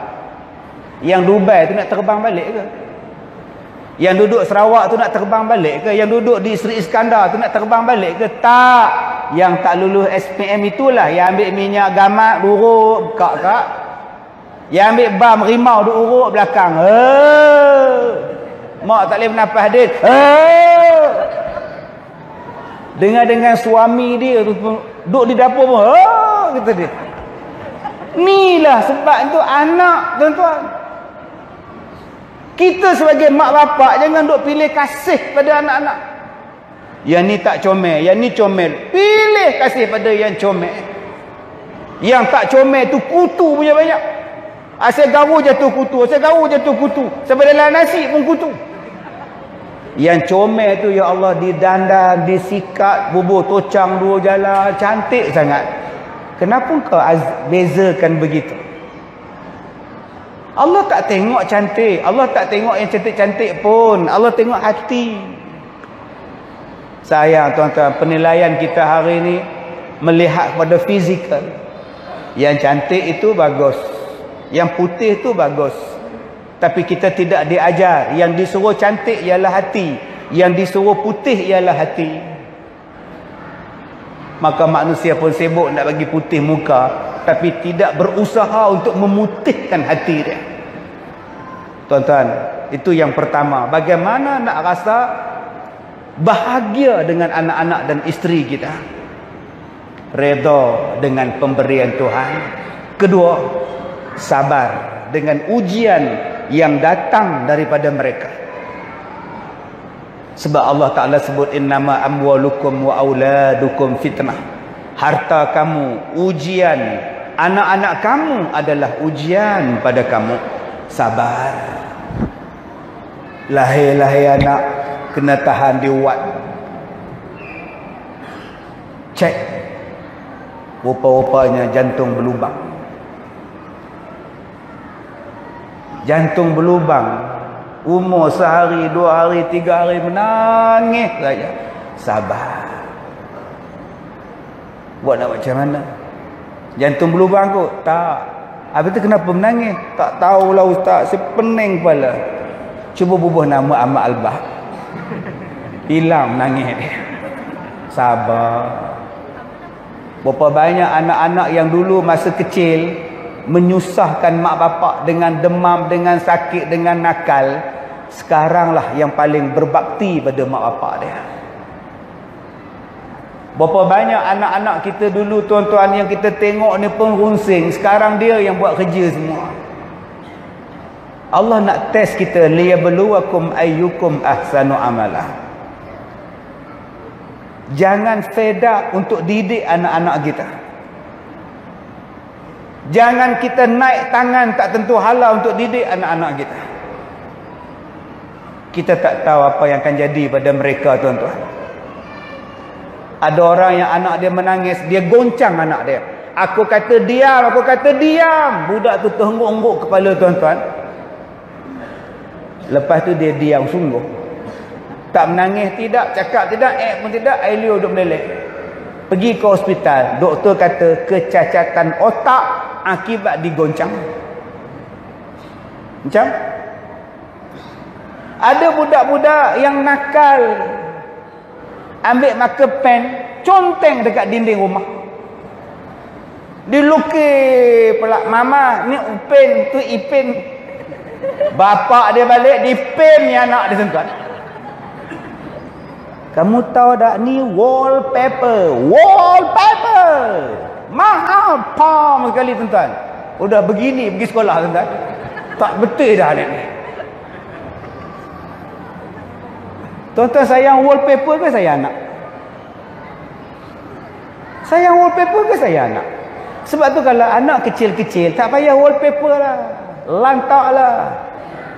yang Dubai tu nak terbang balik ke? Yang duduk Sarawak tu nak terbang balik ke? Yang duduk di Seri Iskandar tu nak terbang balik ke? Tak. Yang tak lulus SPM itulah yang ambil minyak gamak urut kak. Yang ambil bam rimau duk urut belakang. Mak tak boleh bernafas dia. Dengan suami dia tu duduk di dapur pun kata dia. Inilah sebab itu anak, tuan-tuan. Kita sebagai mak bapak jangan duk pilih kasih pada anak-anak. Yang ni tak comel, yang ni comel. Pilih kasih pada yang comel. Yang tak comel tu kutu punya banyak. Asal garu jatuh kutu, asal garu jatuh kutu. Sampai dalam nasi pun kutu. Yang comel tu ya Allah didandan, disikat, bubur tocang dua jalan, cantik sangat. Kenapa kau bezakan begitu? Allah tak tengok cantik. Allah tak tengok yang cantik-cantik pun. Allah tengok hati. Sayang tuan-tuan, penilaian kita hari ini melihat pada fizikal. Yang cantik itu bagus. Yang putih itu bagus. Tapi kita tidak diajar. Yang disuruh cantik ialah hati. Yang disuruh putih ialah hati. Maka manusia pun sibuk nak bagi putih muka, tapi tidak berusaha untuk memutihkan hati dia. Tuan-tuan, itu yang pertama. Bagaimana nak rasa bahagia dengan anak-anak dan isteri kita? Redha dengan pemberian Tuhan. Kedua, sabar dengan ujian yang datang daripada mereka. Sebab Allah Ta'ala sebut innama amwalukum wa auladukum fitnah. Harta kamu ujian, anak-anak kamu adalah ujian pada kamu. Sabar. Lahir anak kena tahan di wad. Cek. Rupa-rupanya jantung berlubang. Jantung berlubang. Umur sehari, 2 hari, 3 hari menangis saja. Sabar. Buat nak macam mana? Jantung berlubang kot? Tak. Habis tu kenapa menangis? Tak tahulah Ustaz. Saya pening kepala. Cuba bubuh nama Ahmad Albah. Hilang menangis dia. Sabar. Berapa banyak anak-anak yang dulu masa kecil menyusahkan mak bapak dengan demam, dengan sakit, dengan nakal. Sekaranglah yang paling berbakti pada mak bapak dia. Berapa banyak anak-anak kita dulu tuan-tuan yang kita tengok ni pengunsing, sekarang dia yang buat kerja semua. Allah nak test kita, liyabluwakum ayyukum ahsanu amala. Jangan fed up untuk didik anak-anak kita. Jangan kita naik tangan tak tentu hala untuk didik anak-anak kita. Kita tak tahu apa yang akan jadi pada mereka, tuan-tuan. Ada orang yang anak dia menangis, dia goncang anak dia. Aku kata diam, aku kata diam. Budak tu terhengguk-hengguk kepala, tuan-tuan. Lepas tu dia diam sungguh. Tak menangis tidak, cakap tidak, pun tidak, Ailio duduk meleleh. Pergi ke hospital, doktor kata kecacatan otak akibat digoncang. Macam? Ada budak-budak yang nakal, ambil marker pen, conteng dekat dinding rumah. Dilukis pula, mama ni pen tu ipin. Bapak dia balik, dipen ni anak dia, tuan-tuan. Kamu tahu tak ni wallpaper. Wallpaper. Mahal pam sekali, tuan-tuan. Udah begini pergi sekolah tuan-tuan. Tak betul dah ni. Tuan-tuan sayang wallpaper ke sayang anak? Sayang wallpaper ke sayang anak? Sebab tu kalau anak kecil-kecil tak payah wallpaper lah. Lantak lah.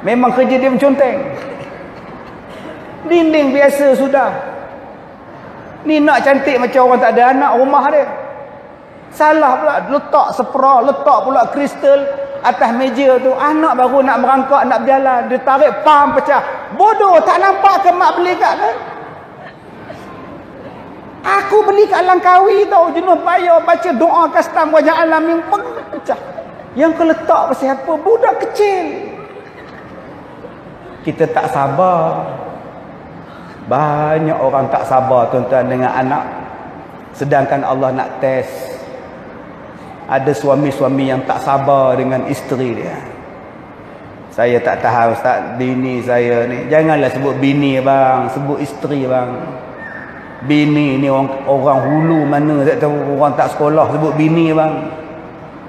Memang kerja dia menconteng. Dinding biasa sudah. Ni nak cantik macam orang tak ada anak rumah dia. Salah pula letak spray, letak pula kristal atas meja tu. Anak baru nak merangkak, nak berjalan, dia tarik pam pecah. Bodoh, tak nampak ke mak beli kat kan? Aku beli kat Langkawi tau, jenuh bayar baca doa custom wajah alamin pecah. Yang kau letak pasal apa? Budak kecil. Kita tak sabar. Banyak orang tak sabar tuan-tuan dengan anak. Sedangkan Allah nak test. Ada suami-suami yang tak sabar dengan isteri dia. Saya tak tahu Ustaz, bini saya ni. Janganlah sebut bini bang, sebut isteri bang. Bini ni orang hulu mana tak tahu, orang tak sekolah sebut bini bang.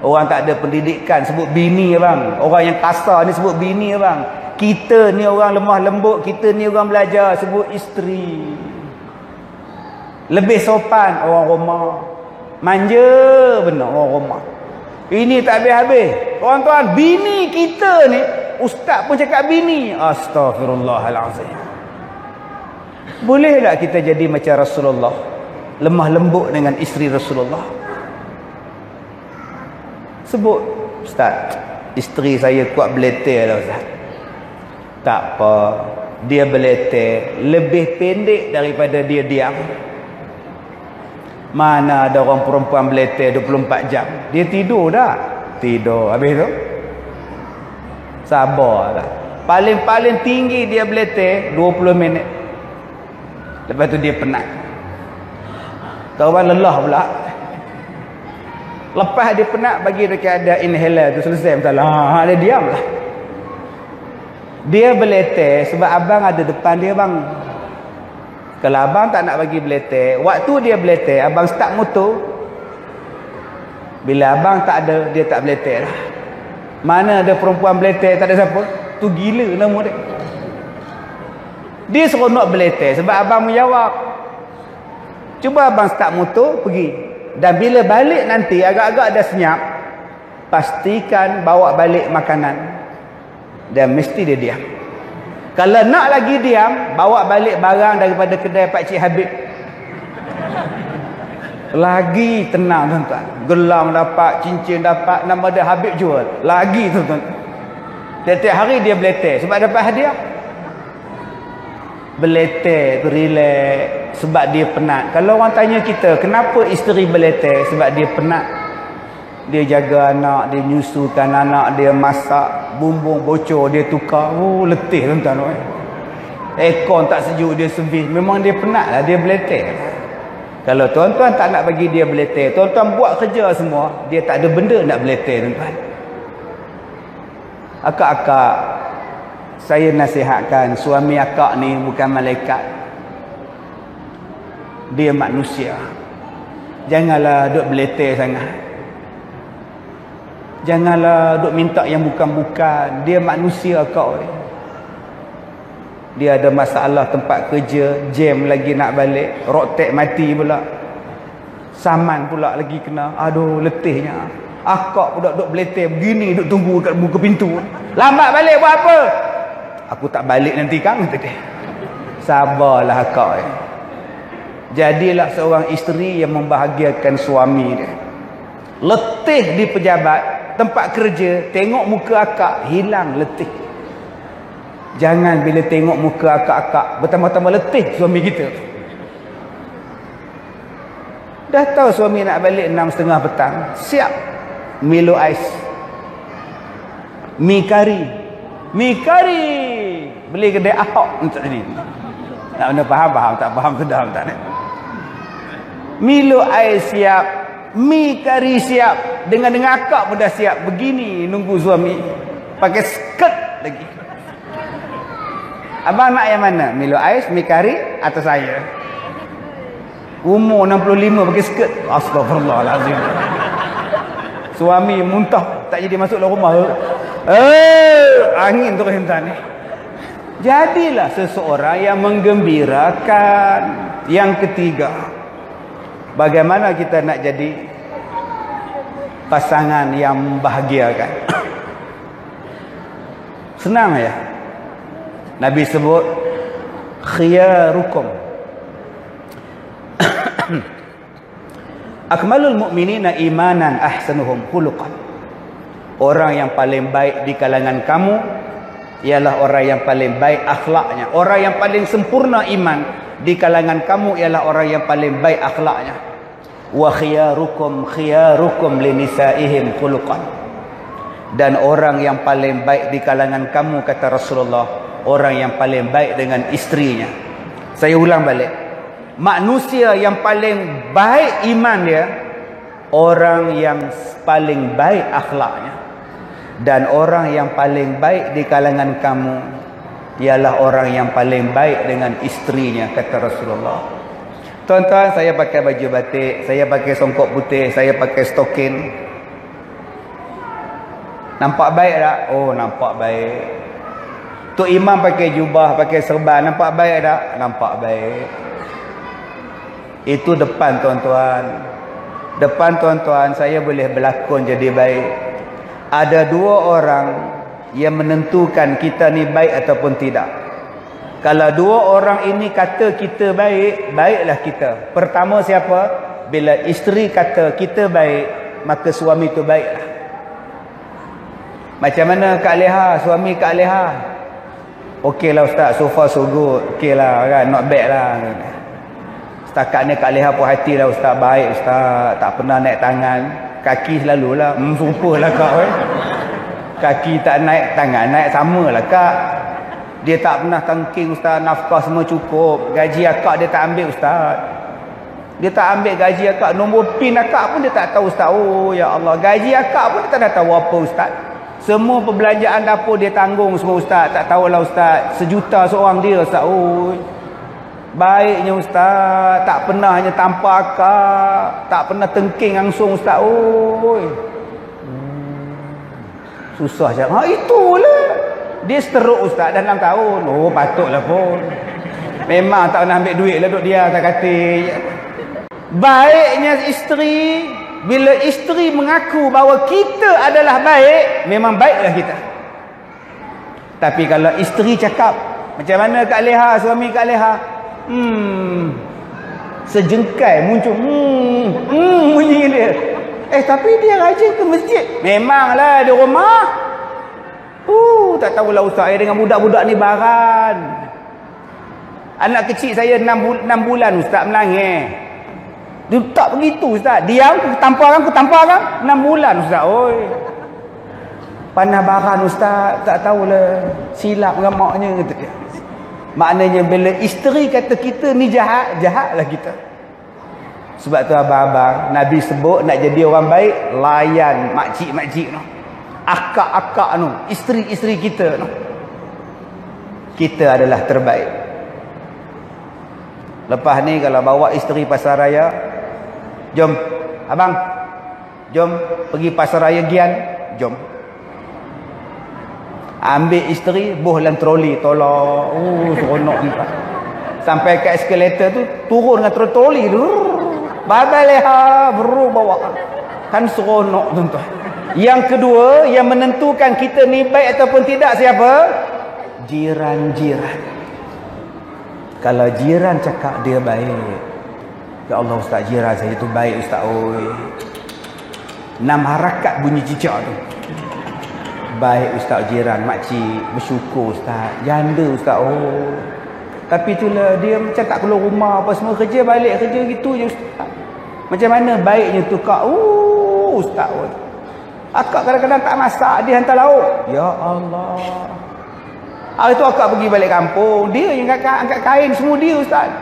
Orang tak ada pendidikan sebut bini bang. Orang yang kasar ni sebut bini bang. Kita ni orang lemah lembut, kita ni orang belajar sebut isteri. Lebih sopan orang rumah. Manja benar orang rumah. Ini tak habis-habis. Tuan-tuan, bini kita ni, ustaz pun cakap bini. Astaghfirullahalazim. Boleh tak kita jadi macam Rasulullah? Lemah lembut dengan isteri Rasulullah. Sebut, ustaz, isteri saya kuat beletir lah ustaz. Tak apa. Dia beletir lebih pendek daripada dia diam. Mana ada orang perempuan beletir 24 jam. Dia tidur dah. Tidur. Habis tu sabarlah. Paling-paling tinggi dia beletir 20 minit. Lepas tu dia penat. Kawan lelah pula. Lepas dia penat, bagi dekat ada inhaler tu selesai masalah. Dia diam lah. Dia beletir sebab abang ada depan dia bang. Kalau abang tak nak bagi beletir, waktu dia beletir, abang start motor. Bila abang tak ada, dia tak beletir lah. Mana ada perempuan beletir, tak ada siapa? Tu gila nama dia. Dia seronok beletir sebab abang menjawab. Cuba abang start motor, pergi. Dan bila balik nanti, agak-agak dah senyap, pastikan bawa balik makanan. Dan mesti dia diam. Kalau nak lagi diam, bawa balik barang daripada kedai Pak Cik Habib. Lagi tenang tuan-tuan. Gelang dapat, cincin dapat, nama dia Habib jual. Lagi tuan-tuan. Setiap hari dia beletir sebab dapat hadiah. Beletir tu relax sebab dia penat. Kalau orang tanya kita, kenapa isteri beletir? Sebab dia penat. Dia jaga anak, dia menyusukan anak, dia masak, bumbung bocor dia tukar. Oh, letih tuan-tuan. Aircon tak sejuk dia servis. Memang dia penat lah, dia beletir. Kalau tuan-tuan tak nak bagi dia beletir, tuan-tuan buat kerja semua, dia tak ada benda nak beletir tuan-tuan. Akak-akak, saya nasihatkan, suami akak ni bukan malaikat. Dia manusia. Janganlah duk beletir sangat. Janganlah duk minta yang bukan-bukan. Dia manusia kau ni. Dia ada masalah tempat kerja, jam lagi nak balik, rotek mati pula. Saman pula lagi kena. Aduh, letihnya. Akak pula duk beletir begini, duk tunggu kat muka pintu. Lambat balik buat apa? Aku tak balik nanti kang, kata dia. Sabarlah akak ni. Jadilah seorang isteri yang membahagiakan suami dia. Letih di pejabat, tempat kerja, tengok muka akak, hilang letih. Jangan bila tengok muka akak-akak, bertambah-tambah letih suami kita. Dah tahu suami nak balik 6:30 petang, siap Milo ais, mi kari. Beli kedai Ahok untuk ni. Tak benar faham, tak faham sudah tak ni. Milo ais siap, mi kari siap, dengan akak pun dah siap. Begini nunggu suami pakai skirt lagi. Abang nak yang mana? Milo ais, mi kari atau saya? Umur 65 pakai skirt. Astagfirullahalazim. Suami muntah. tak jadi masuk dalam rumah. Angin terus hentak ni. Jadilah seseorang yang menggembirakan. Yang ketiga, bagaimana kita nak jadi pasangan yang membahagiakan? Senang ya. Nabi sebut khiyarukum akmalul mu'minina imanan ahsanuhum khuluqan. Orang yang paling baik di kalangan kamu ialah orang yang paling baik akhlaknya. Orang yang paling sempurna iman di kalangan kamu ialah orang yang paling baik akhlaknya. Wa khiyarukum linisaihim khuluqan. Dan orang yang paling baik di kalangan kamu, kata Rasulullah, orang yang paling baik dengan istrinya. Saya ulang balik. Manusia yang paling baik iman dia, orang yang paling baik akhlaknya. Dan orang yang paling baik di kalangan kamu ialah orang yang paling baik dengan istrinya, kata Rasulullah. Tuan-tuan, saya pakai baju batik, saya pakai songkok putih, saya pakai stokin. Nampak baik tak? Oh, nampak baik. Tok Imam pakai jubah, pakai serban, nampak baik tak? Nampak baik. Itu depan tuan-tuan. Depan tuan-tuan, saya boleh berlakon jadi baik. Ada dua orang yang menentukan kita ni baik ataupun tidak. Kalau dua orang ini kata kita baik, baiklah kita. Pertama siapa? Bila isteri kata kita baik, maka suami tu baiklah. Macam mana Kak Leha, suami Kak Leha? Okey lah Ustaz, so far so good. Okey lah kan, not bad lah. Setakat ni Kak Leha puas hati lah Ustaz, baik Ustaz. Tak pernah naik tangan. Kaki selalulah, sumpah lah Kak. Kaki tak naik, tangan naik, sama lah Kak. Dia tak pernah tangking Ustaz, nafkah semua cukup. Gaji akak dia tak ambil Ustaz. Dia tak ambil gaji akak. Nombor pin akak pun dia tak tahu Ustaz. Oh ya Allah, gaji akak pun dia tak tahu apa Ustaz. Semua perbelanjaan dapur dia tanggung semua Ustaz. Tak tahulah Ustaz. 1 juta seorang dia Ustaz. Oh, baiknya Ustaz. Tak pernah hanya tanpa akak. Tak pernah tengking langsung Ustaz. Oh, susah je. Ha, itulah. Dia seteruk Ustaz dah 6 tahun. Oh, patutlah pun. Memang tak pernah ambil duit lah duk dia atas katil. Baiknya isteri, bila isteri mengaku bahawa kita adalah baik, memang baiklah kita. Tapi kalau isteri cakap, macam mana Kak Leha, suami Kak Leha? Sejengkai muncul. Bunyi dia. Tapi dia rajin ke masjid. Memanglah di rumah. Tak tahulah Ustaz, dengan budak-budak ni baran. Anak kecil saya 6 bulan Ustaz menangis. Dia tak begitu Ustaz. Diam, aku tampar kan? 6 bulan Ustaz. Oi. Panah baran Ustaz, tak tahulah. Silap dengan maknya kata dia. Maknanya bila isteri kata kita ni jahat, jahatlah kita. Sebab tu abang-abang, Nabi sebut nak jadi orang baik, layan makcik-makcik tu. Akak-akak tu, isteri-isteri kita tu. Kita adalah terbaik. Lepas ni kalau bawa isteri pasar raya, jom abang, jom pergi pasar raya Gian, jom. Ambil isteri, buh dalam troli, tolak. Seronok ni Pak. Sampai ke eskalator tu, turun dengan troli tu. Babal leha, bawa. Kan seronok tuan-tuan. Yang kedua, yang menentukan kita ni baik ataupun tidak siapa? Jiran-jiran. Kalau jiran cakap dia baik, ya Allah Ustaz, jiran saya tu baik Ustaz. Oi, 6 harakat bunyi cicak tu. Baik Ustaz, jiran makcik, bersyukur Ustaz, janda Ustaz. Oh, tapi itulah dia macam tak keluar rumah apa semua, kerja balik kerja gitu je Ustaz. Macam mana baiknya tu Kak? Ustaz, akak kadang-kadang tak masak, dia hantar lauk. Ya Allah. Hari tu akak pergi balik kampung, dia yang angkat kain semua dia Ustaz.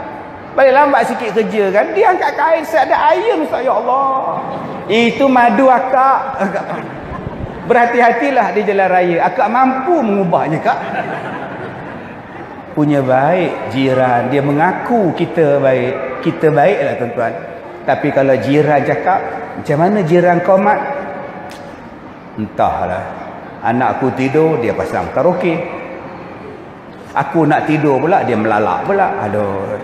Balik lambat sikit kerja kan, dia angkat kain, saya ada air Ustaz. Ya Allah. Itu madu akak. Berhati-hatilah di jalan raya. Akak mampu mengubahnya Kak. Punya baik jiran, dia mengaku kita baik, kita baiklah tuan-tuan. Tapi kalau jiran cakap, macam mana jiran kau Mat? Entahlah. Anak aku tidur, dia pasang karaoke. Aku nak tidur pula, dia melalak pula. Aduh.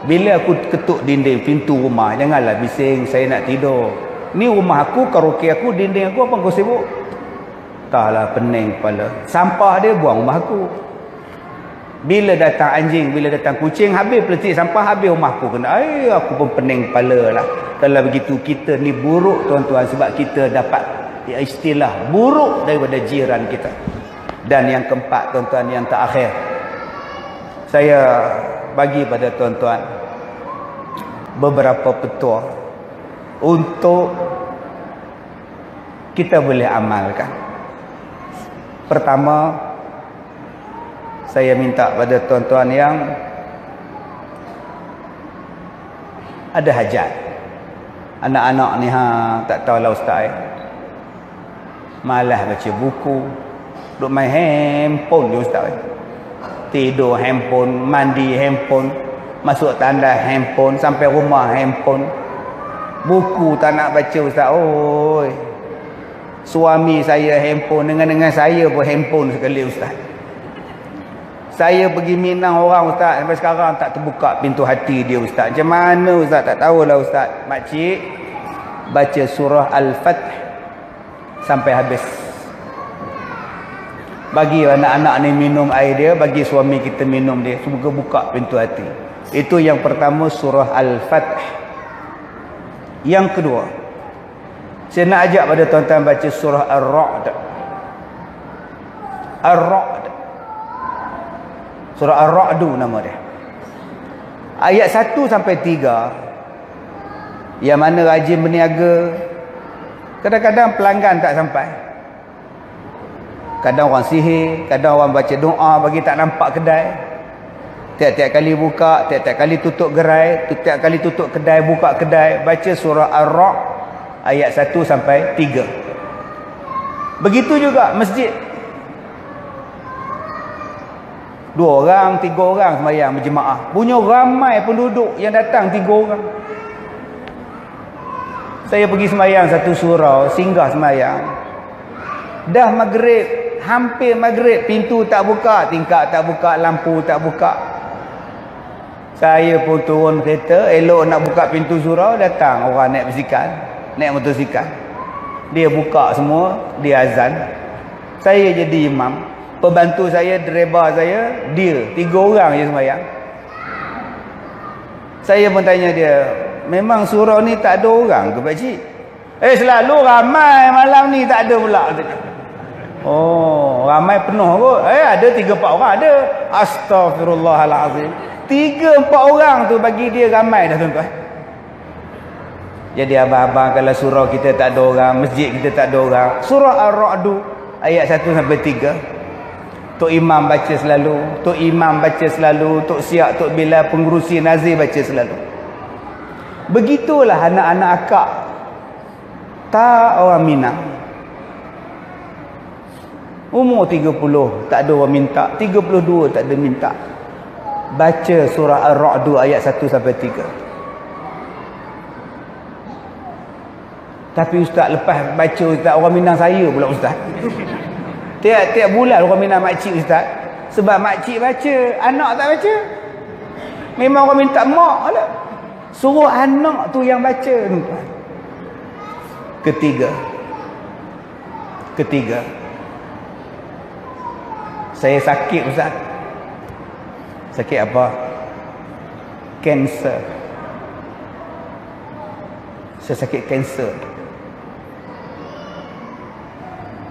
Bila aku ketuk dinding pintu rumah, janganlah bising, saya nak tidur. Ni rumah aku, karaoke aku, dinding aku, apa kau sibuk? Entahlah, pening kepala. Sampah dia buang rumah aku. Bila datang anjing, bila datang kucing, habis peletik sampah, habis rumah aku kena. Aku pun pening kepala lah. Kalau begitu, kita ni buruk tuan-tuan, sebab kita dapat istilah buruk daripada jiran kita. Dan yang keempat tuan-tuan, yang terakhir, saya bagi pada tuan-tuan beberapa petua untuk kita boleh amalkan. Pertama, saya minta pada tuan-tuan yang ada hajat. Anak-anak ni tak tahulah ustaz, malas baca buku, duk main handphone je ustaz. Tidur handphone, mandi handphone, masuk tandas handphone, sampai rumah handphone. Buku tak nak baca ustaz. Oi. Suami saya handphone, dengan saya pun handphone sekali ustaz. Saya pergi Minang orang ustaz, sampai sekarang tak terbuka pintu hati dia ustaz. Macam mana ustaz? Tak tahulah ustaz. Makcik baca surah Al-Fath sampai habis. Bagi anak-anak ni minum air dia, bagi suami kita minum dia. Semoga buka pintu hati. Itu yang pertama, surah Al-Fath. Yang kedua, saya nak ajak pada tuan-tuan baca surah Ar-Ra'd. Ar-Ra'd. Surah Ar-Ra'du nama dia. Ayat 1 sampai 3. Yang mana rajin berniaga, kadang-kadang pelanggan tak sampai. Kadang orang sihir, kadang orang baca doa bagi tak nampak kedai. Tiap-tiap kali buka, tiap-tiap kali tutup gerai, tiap kali tutup kedai, buka kedai. Baca surah Ar-Ra'd ayat 1 sampai 3. Begitu juga masjid. 2 orang, 3 orang sembahyang berjemaah. Punya ramai penduduk yang datang 3 orang. Saya pergi sembahyang satu surau, singgah sembahyang. Dah maghrib, hampir maghrib, pintu tak buka, tingkap tak buka, lampu tak buka. Saya pun turun kereta, elok nak buka pintu surau, datang orang naik basikal, naik motosikal. Dia buka semua, dia azan. Saya jadi imam. Pembantu saya, driver saya, dia 3 orang je sembahyang. Saya pun tanya dia, memang surau ni tak ada orang ke pakcik? Selalu ramai, malam ni tak ada pula. Oh, ramai penuh kot. Ada 3-4 orang ada. Astaghfirullahalazim. 3-4 orang tu bagi dia ramai dah tuan-tuan. Jadi abang-abang, kalau surau kita tak ada orang, masjid kita tak ada orang, surah Ar-Ra'du ayat 1 sampai 3. Tok Imam baca selalu, Tok Imam baca selalu, Tok Siak, Tok Bilal, pengurusi Nazir baca selalu. Begitulah anak-anak akak. Tak orang Minang. Umur 30 tak ada orang minta, 32 tak ada minta. Baca surah Ar-Ra'du ayat 1 sampai 3. Tapi ustaz, lepas baca ustaz, orang Minang saya pula ustaz. Tiap-tiap bulan orang minta makcik ustaz. Sebab makcik baca, anak tak baca. Memang orang minta mak lah. Suruh anak tu yang baca. Ketiga. Saya sakit ustaz. Sakit apa? Kanser. Saya sakit kanser.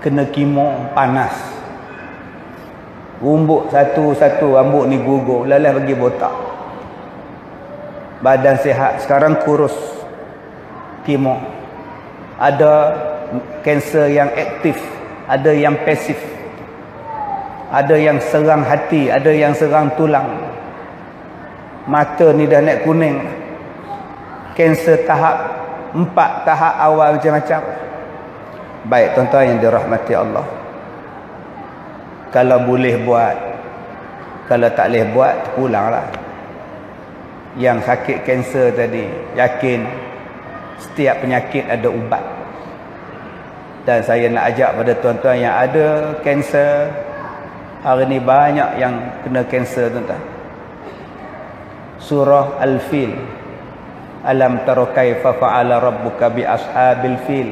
Kena kemo panas. Rumbuk satu-satu rambut ni gugur, lalas bagi botak. Badan sihat, sekarang kurus. Kemo. Ada kanser yang aktif, ada yang pasif. Ada yang serang hati, ada yang serang tulang. Mata ni dah naik kuning. Kanser tahap 4, tahap awal macam-macam. Baik tuan-tuan yang dirahmati Allah, kalau boleh buat, kalau tak boleh buat, pulanglah. Yang sakit kanser tadi, yakin setiap penyakit ada ubat. Dan saya nak ajak pada tuan-tuan yang ada kanser. Hari ni banyak yang kena kanser, tuan-tuan. Surah Al-Fil. Alam tara kaifa fa'ala rabbuka bi ashabil fil.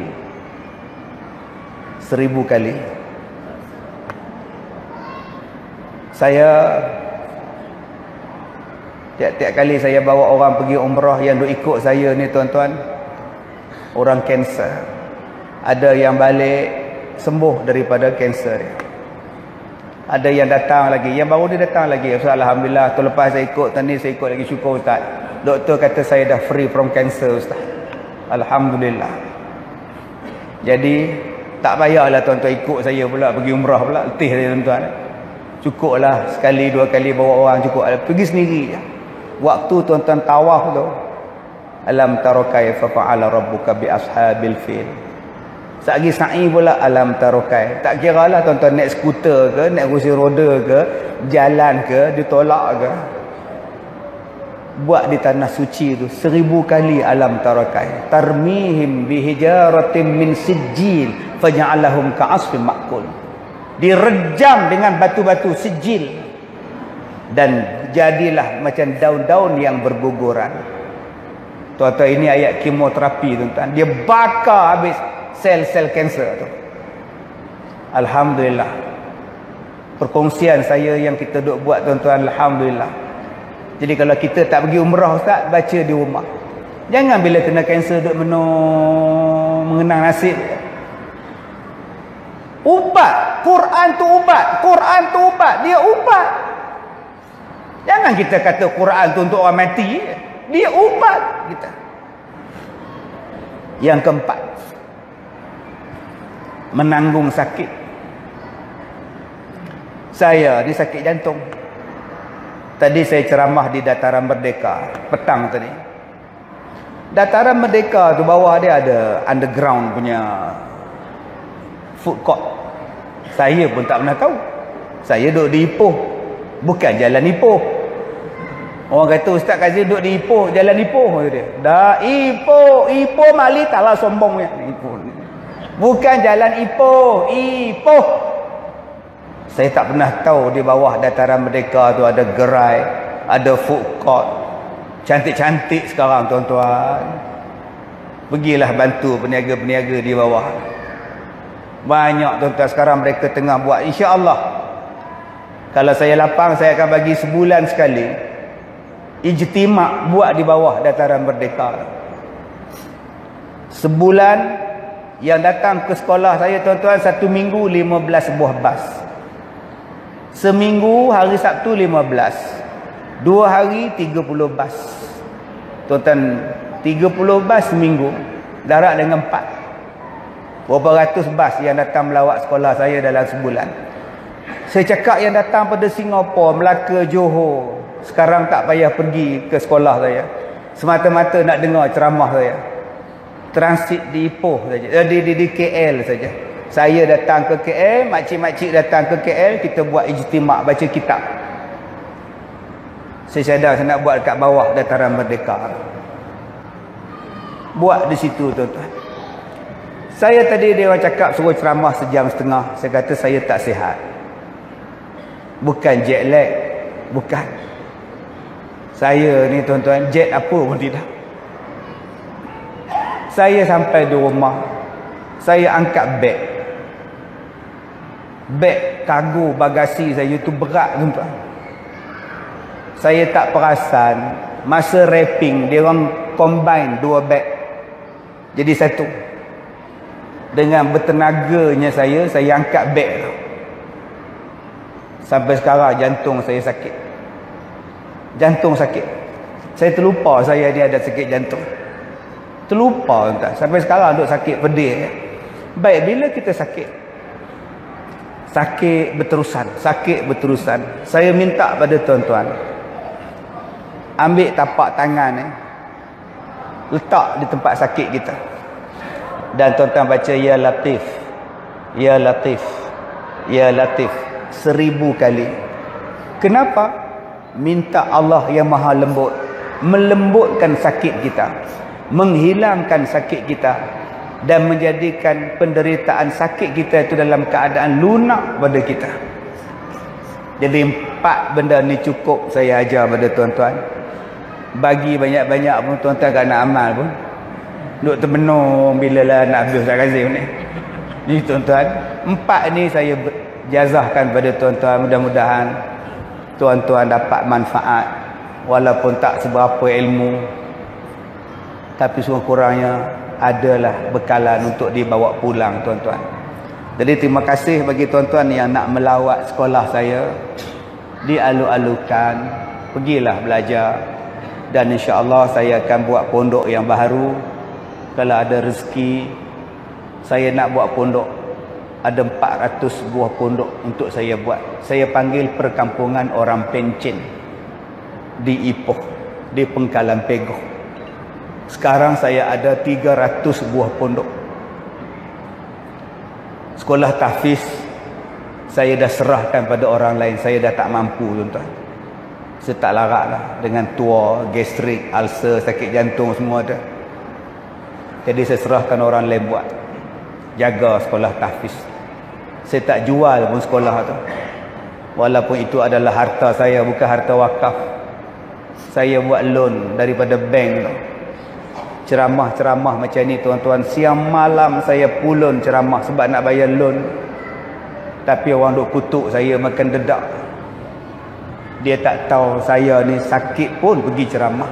1000 kali. Saya tiap-tiap kali saya bawa orang pergi umrah yang duk ikut saya ni, tuan-tuan, orang kanser, ada yang balik sembuh daripada kanser dia. Ada yang datang lagi, yang baru dia datang lagi. Ustaz, alhamdulillah, tu lepas saya ikut tadi, saya ikut lagi, syukur Ustaz. Doktor kata saya dah free from cancer, Ustaz. Alhamdulillah. Jadi tak payahlah tuan-tuan ikut saya pula pergi umrah pula, letih dia, tuan-tuan. Cukuplah sekali dua kali bawa orang, cukup. Pergi sendiri je. Waktu tuan-tuan tawaf tu, alam tara kaifa fa'ala rabbuka bi ashabil fil. Satgi sa'i pula alam tara kai. Tak kiralah tuan-tuan naik skuter ke, naik kursi roda ke, jalan ke, ditolak ke. Buat di tanah suci tu 1000 kali alam tara kai. Tarmihim bihijaratin min sijil faja'alahum ka'asfin ma'kul. Direjam dengan batu-batu sijil dan jadilah macam daun-daun yang berguguran. Tuan-tuan, ini ayat kemoterapi, tuan-tuan. Dia bakar habis sel-sel kanser tu. Alhamdulillah. Perkongsian saya yang kita duk buat, tuan-tuan, alhamdulillah. Jadi kalau kita tak pergi umrah, Ustaz, baca di rumah. Jangan bila kena kanser duk mengenang nasib. Ubat. Quran tu ubat. Quran tu ubat. Dia ubat. Jangan kita kata Quran tu untuk orang mati. Dia ubat kita. Yang keempat, menanggung sakit. Saya ni sakit jantung. Tadi saya ceramah di Dataran Merdeka petang tadi. Dataran Merdeka tu bawah dia ada underground punya food court. Saya pun tak pernah tahu. Saya duduk di Ipoh, bukan jalan Ipoh. Orang kata Ustaz Kazim duduk di Ipoh, jalan Ipoh dia. Dah Ipoh, Ipoh mali taklah sombong ya. Ipoh. Bukan jalan Ipoh, Ipoh. Saya tak pernah tahu di bawah Dataran Merdeka tu ada gerai, ada food court. Cantik-cantik sekarang, tuan-tuan. Pergilah bantu peniaga-peniaga di bawah. Banyak, tuan-tuan, sekarang mereka tengah buat. InsyaAllah, kalau saya lapang, saya akan bagi sebulan sekali ijtimak buat di bawah Dataran Merdeka. Sebulan yang datang ke sekolah saya, tuan-tuan, 1 minggu 15 buah bas. Seminggu hari Sabtu 15. 2 hari 30 bas. Tuan-tuan, 30 bas seminggu darat dengan 4. Berapa ratus bas yang datang melawat sekolah saya dalam sebulan. Saya cakap yang datang pada Singapura, Melaka, Johor, sekarang tak payah pergi ke sekolah saya. Semata-mata nak dengar ceramah saya. Transit di Ipoh saja, di KL saja. Saya datang ke KL, makcik-makcik datang ke KL, kita buat ijtimak baca kitab. Saya sadar saya nak buat dekat bawah Dataran Merdeka. Buat di situ, tuan-tuan. Saya tadi dia orang cakap suruh ceramah 1.5 jam. Saya kata saya tak sihat. Bukan jet lag, bukan. Saya ni, tuan-tuan, jet apa pun tidak. Saya sampai di rumah, saya angkat beg. Beg kargo bagasi saya tu berat, tuan-tuan. Saya tak perasan masa wrapping dia orang combine 2 beg jadi satu. Dengan bertenaganya saya angkat beg tu. Sampai sekarang jantung saya sakit. Jantung sakit. Saya terlupa saya ni ada sakit jantung. Terlupa, tuan. Sampai sekarang duk sakit pedih. Baik, bila kita sakit, sakit berterusan. Saya minta pada tuan-tuan, ambil tapak tangan ni, letak di tempat sakit kita. Dan tuan-tuan baca Ya Latif, Ya Latif, Ya Latif 1000 kali. Kenapa? Minta Allah yang maha lembut melembutkan sakit kita, menghilangkan sakit kita. dan menjadikan penderitaan sakit kita itu dalam keadaan lunak pada kita. Jadi 4 benda ni cukup saya ajar pada tuan-tuan. Bagi banyak-banyak pun tuan-tuan tak nak amal pun, duk termenung bila lah nak habis Ustaz Kazim ni. Ni tuan-tuan, 4 ni saya jazahkan pada tuan-tuan. Mudah-mudahan tuan-tuan dapat manfaat, walaupun tak seberapa ilmu, tapi sekurang-kurangnya adalah bekalan untuk dibawa pulang tuan-tuan. Jadi terima kasih bagi tuan-tuan yang nak melawat sekolah saya, dialu-alukan, pergilah belajar. Dan insya-Allah saya akan buat pondok yang baru. Kalau ada rezeki, saya nak buat pondok. Ada 400 buah pondok untuk saya buat. Saya panggil perkampungan orang Pencen di Ipoh, di Pengkalan Pegoh. Sekarang saya ada 300 buah pondok. Sekolah tahfiz saya dah serahkan pada orang lain. Saya dah tak mampu tuan-tuan. Saya tak larat lah. Dengan tua, gastrik, ulcer, sakit jantung semua ada. Jadi saya serahkan orang lain buat. Jaga sekolah tahfiz. Saya tak jual pun sekolah tu. Walaupun itu adalah harta saya, bukan harta wakaf. Saya buat loan daripada bank tu. Ceramah-ceramah macam ni tuan-tuan, siang malam saya pulun ceramah sebab nak bayar loan. Tapi orang duk kutuk saya makan dedak. Dia tak tahu saya ni sakit pun pergi ceramah.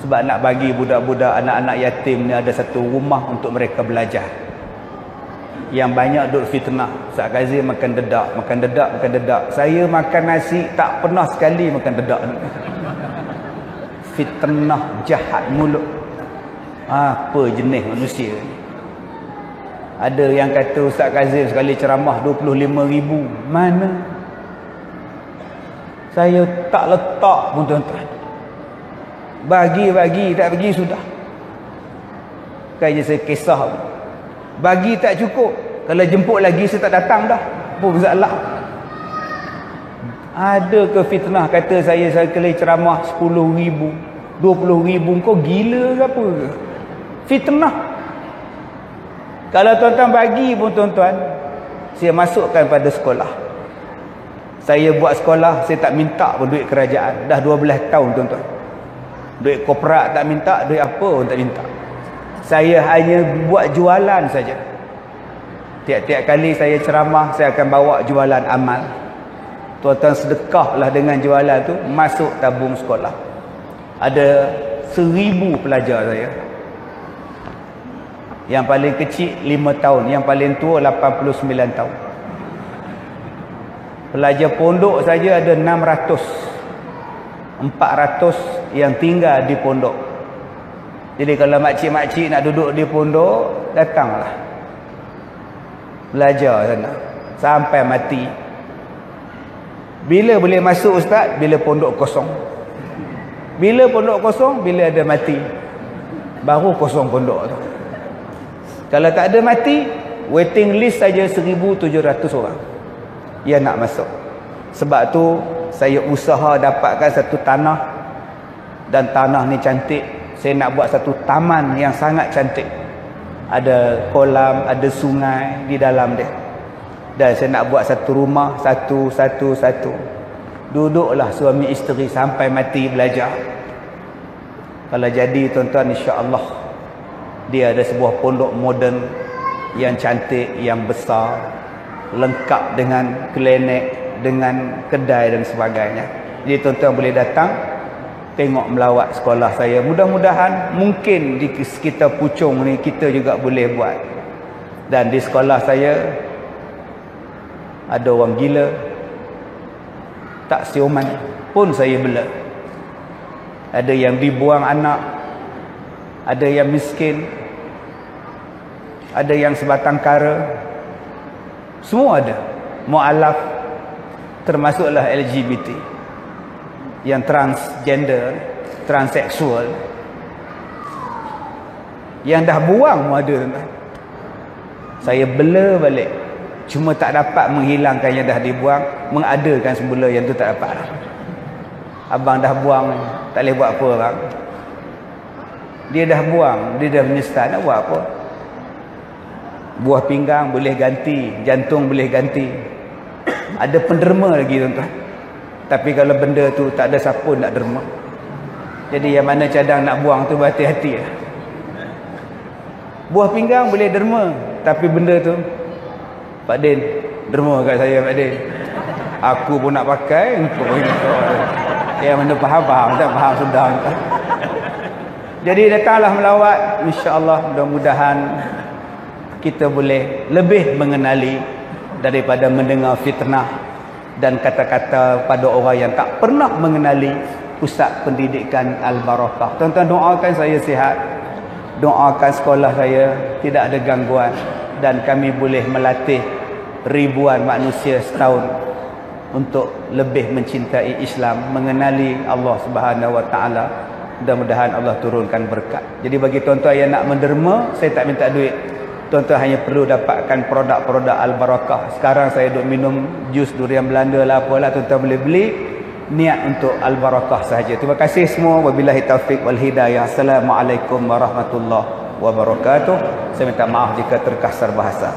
Sebab nak bagi budak-budak, anak-anak yatim ni ada satu rumah untuk mereka belajar. Yang banyak duk fitnah, Ustaz Kazim makan dedak, makan dedak, makan dedak. Saya makan nasi tak pernah sekali makan dedak. Fitnah jahat mulut. Apa jenis manusia ni? Ada yang kata Ustaz Kazim sekali ceramah 25,000. Mana? Saya tak letak pun tuan-tuan. Bagi-bagi, tak bagi sudah. Kaya saya kisah. Bagi tak cukup. Kalau jemput lagi saya tak datang dah. Apa masalah? Ada ke fitnah kata saya sekali ceramah 10,000, 20,000, kau gila ke apa ke? Fitnah. Kalau tuan-tuan bagi pun tuan-tuan, saya masukkan pada sekolah. Saya buat sekolah, saya tak minta pun duit kerajaan. Dah 12 tahun tuan-tuan. Duit korporat tak minta, duit apa pun tak minta. Saya hanya buat jualan saja. Tiap-tiap kali saya ceramah, saya akan bawa jualan amal. Tuan-tuan sedekahlah dengan jualan tu, masuk tabung sekolah. Ada 1,000 pelajar saya. Yang paling kecil 5 tahun, yang paling tua 89 tahun. Pelajar pondok saja ada 600. 400 yang tinggal di pondok. Jadi kalau makcik-makcik nak duduk di pondok, datanglah. Belajar sana sampai mati. Bila boleh masuk ustaz? Bila pondok kosong. Bila pondok kosong? Bila ada mati. Baru kosong pondok tu. Kalau tak ada mati, waiting list saja 1,700 orang yang nak masuk. Sebab tu saya usaha dapatkan satu tanah, dan tanah ni cantik. Saya nak buat satu taman yang sangat cantik. Ada kolam, ada sungai di dalam dia. Dan saya nak buat satu rumah, satu. Duduklah suami isteri sampai mati belajar. Kalau jadi tuan-tuan, insya-Allah dia ada sebuah pondok moden yang cantik, yang besar, lengkap dengan klinik, dengan kedai dan sebagainya. Jadi tuan-tuan boleh datang tengok melawat sekolah saya. Mudah-mudahan mungkin di sekitar Puchong ni kita juga boleh buat. Dan di sekolah saya ada orang gila, tak siuman pun saya bela. Ada yang dibuang anak, ada yang miskin, ada yang sebatang kara, semua ada. Mu'alaf, termasuklah LGBT, yang transgender, transseksual, yang dah buang pun ada. Saya bela balik. Cuma tak dapat menghilangkan yang dah dibuang, mengadakan semula yang tu tak dapat. Abang dah buang, tak boleh buat apa orang. Dia dah buang, dia dah menyesal, nak buat apa? Buah pinggang boleh ganti, jantung boleh ganti. Ada penderma lagi tuan-tuan. Tapi kalau benda tu tak ada siapa nak derma. Jadi yang mana cadang nak buang tu berhati-hati. Buah pinggang boleh derma, tapi benda tu, Pak Din, derma kat saya Pak Din. Aku pun nak pakai untuk yang mana faham, tak faham sudah. Jadi datanglah melawat, insya-Allah mudah-mudahan kita boleh lebih mengenali daripada mendengar fitnah dan kata-kata pada orang yang tak pernah mengenali pusat pendidikan Al-Barakah. Tuan-tuan doakan saya sihat, doakan sekolah saya tidak ada gangguan dan kami boleh melatih ribuan manusia setahun untuk lebih mencintai Islam, mengenali Allah Subhanahu Wa Taala. Mudah-mudahan Allah turunkan berkat. Jadi bagi tuan-tuan yang nak menderma, saya tak minta duit. Tuan-tuan hanya perlu dapatkan produk-produk Al-Barakah. Sekarang saya duk minum jus durian Belanda lah apalah, tuan-tuan boleh beli. Niat untuk Al-Barakah sahaja. Terima kasih semua. Wabillahi taufiq wal hidayah. Assalamualaikum warahmatullahi wabarakatuh. Saya minta maaf jika terkasar bahasa.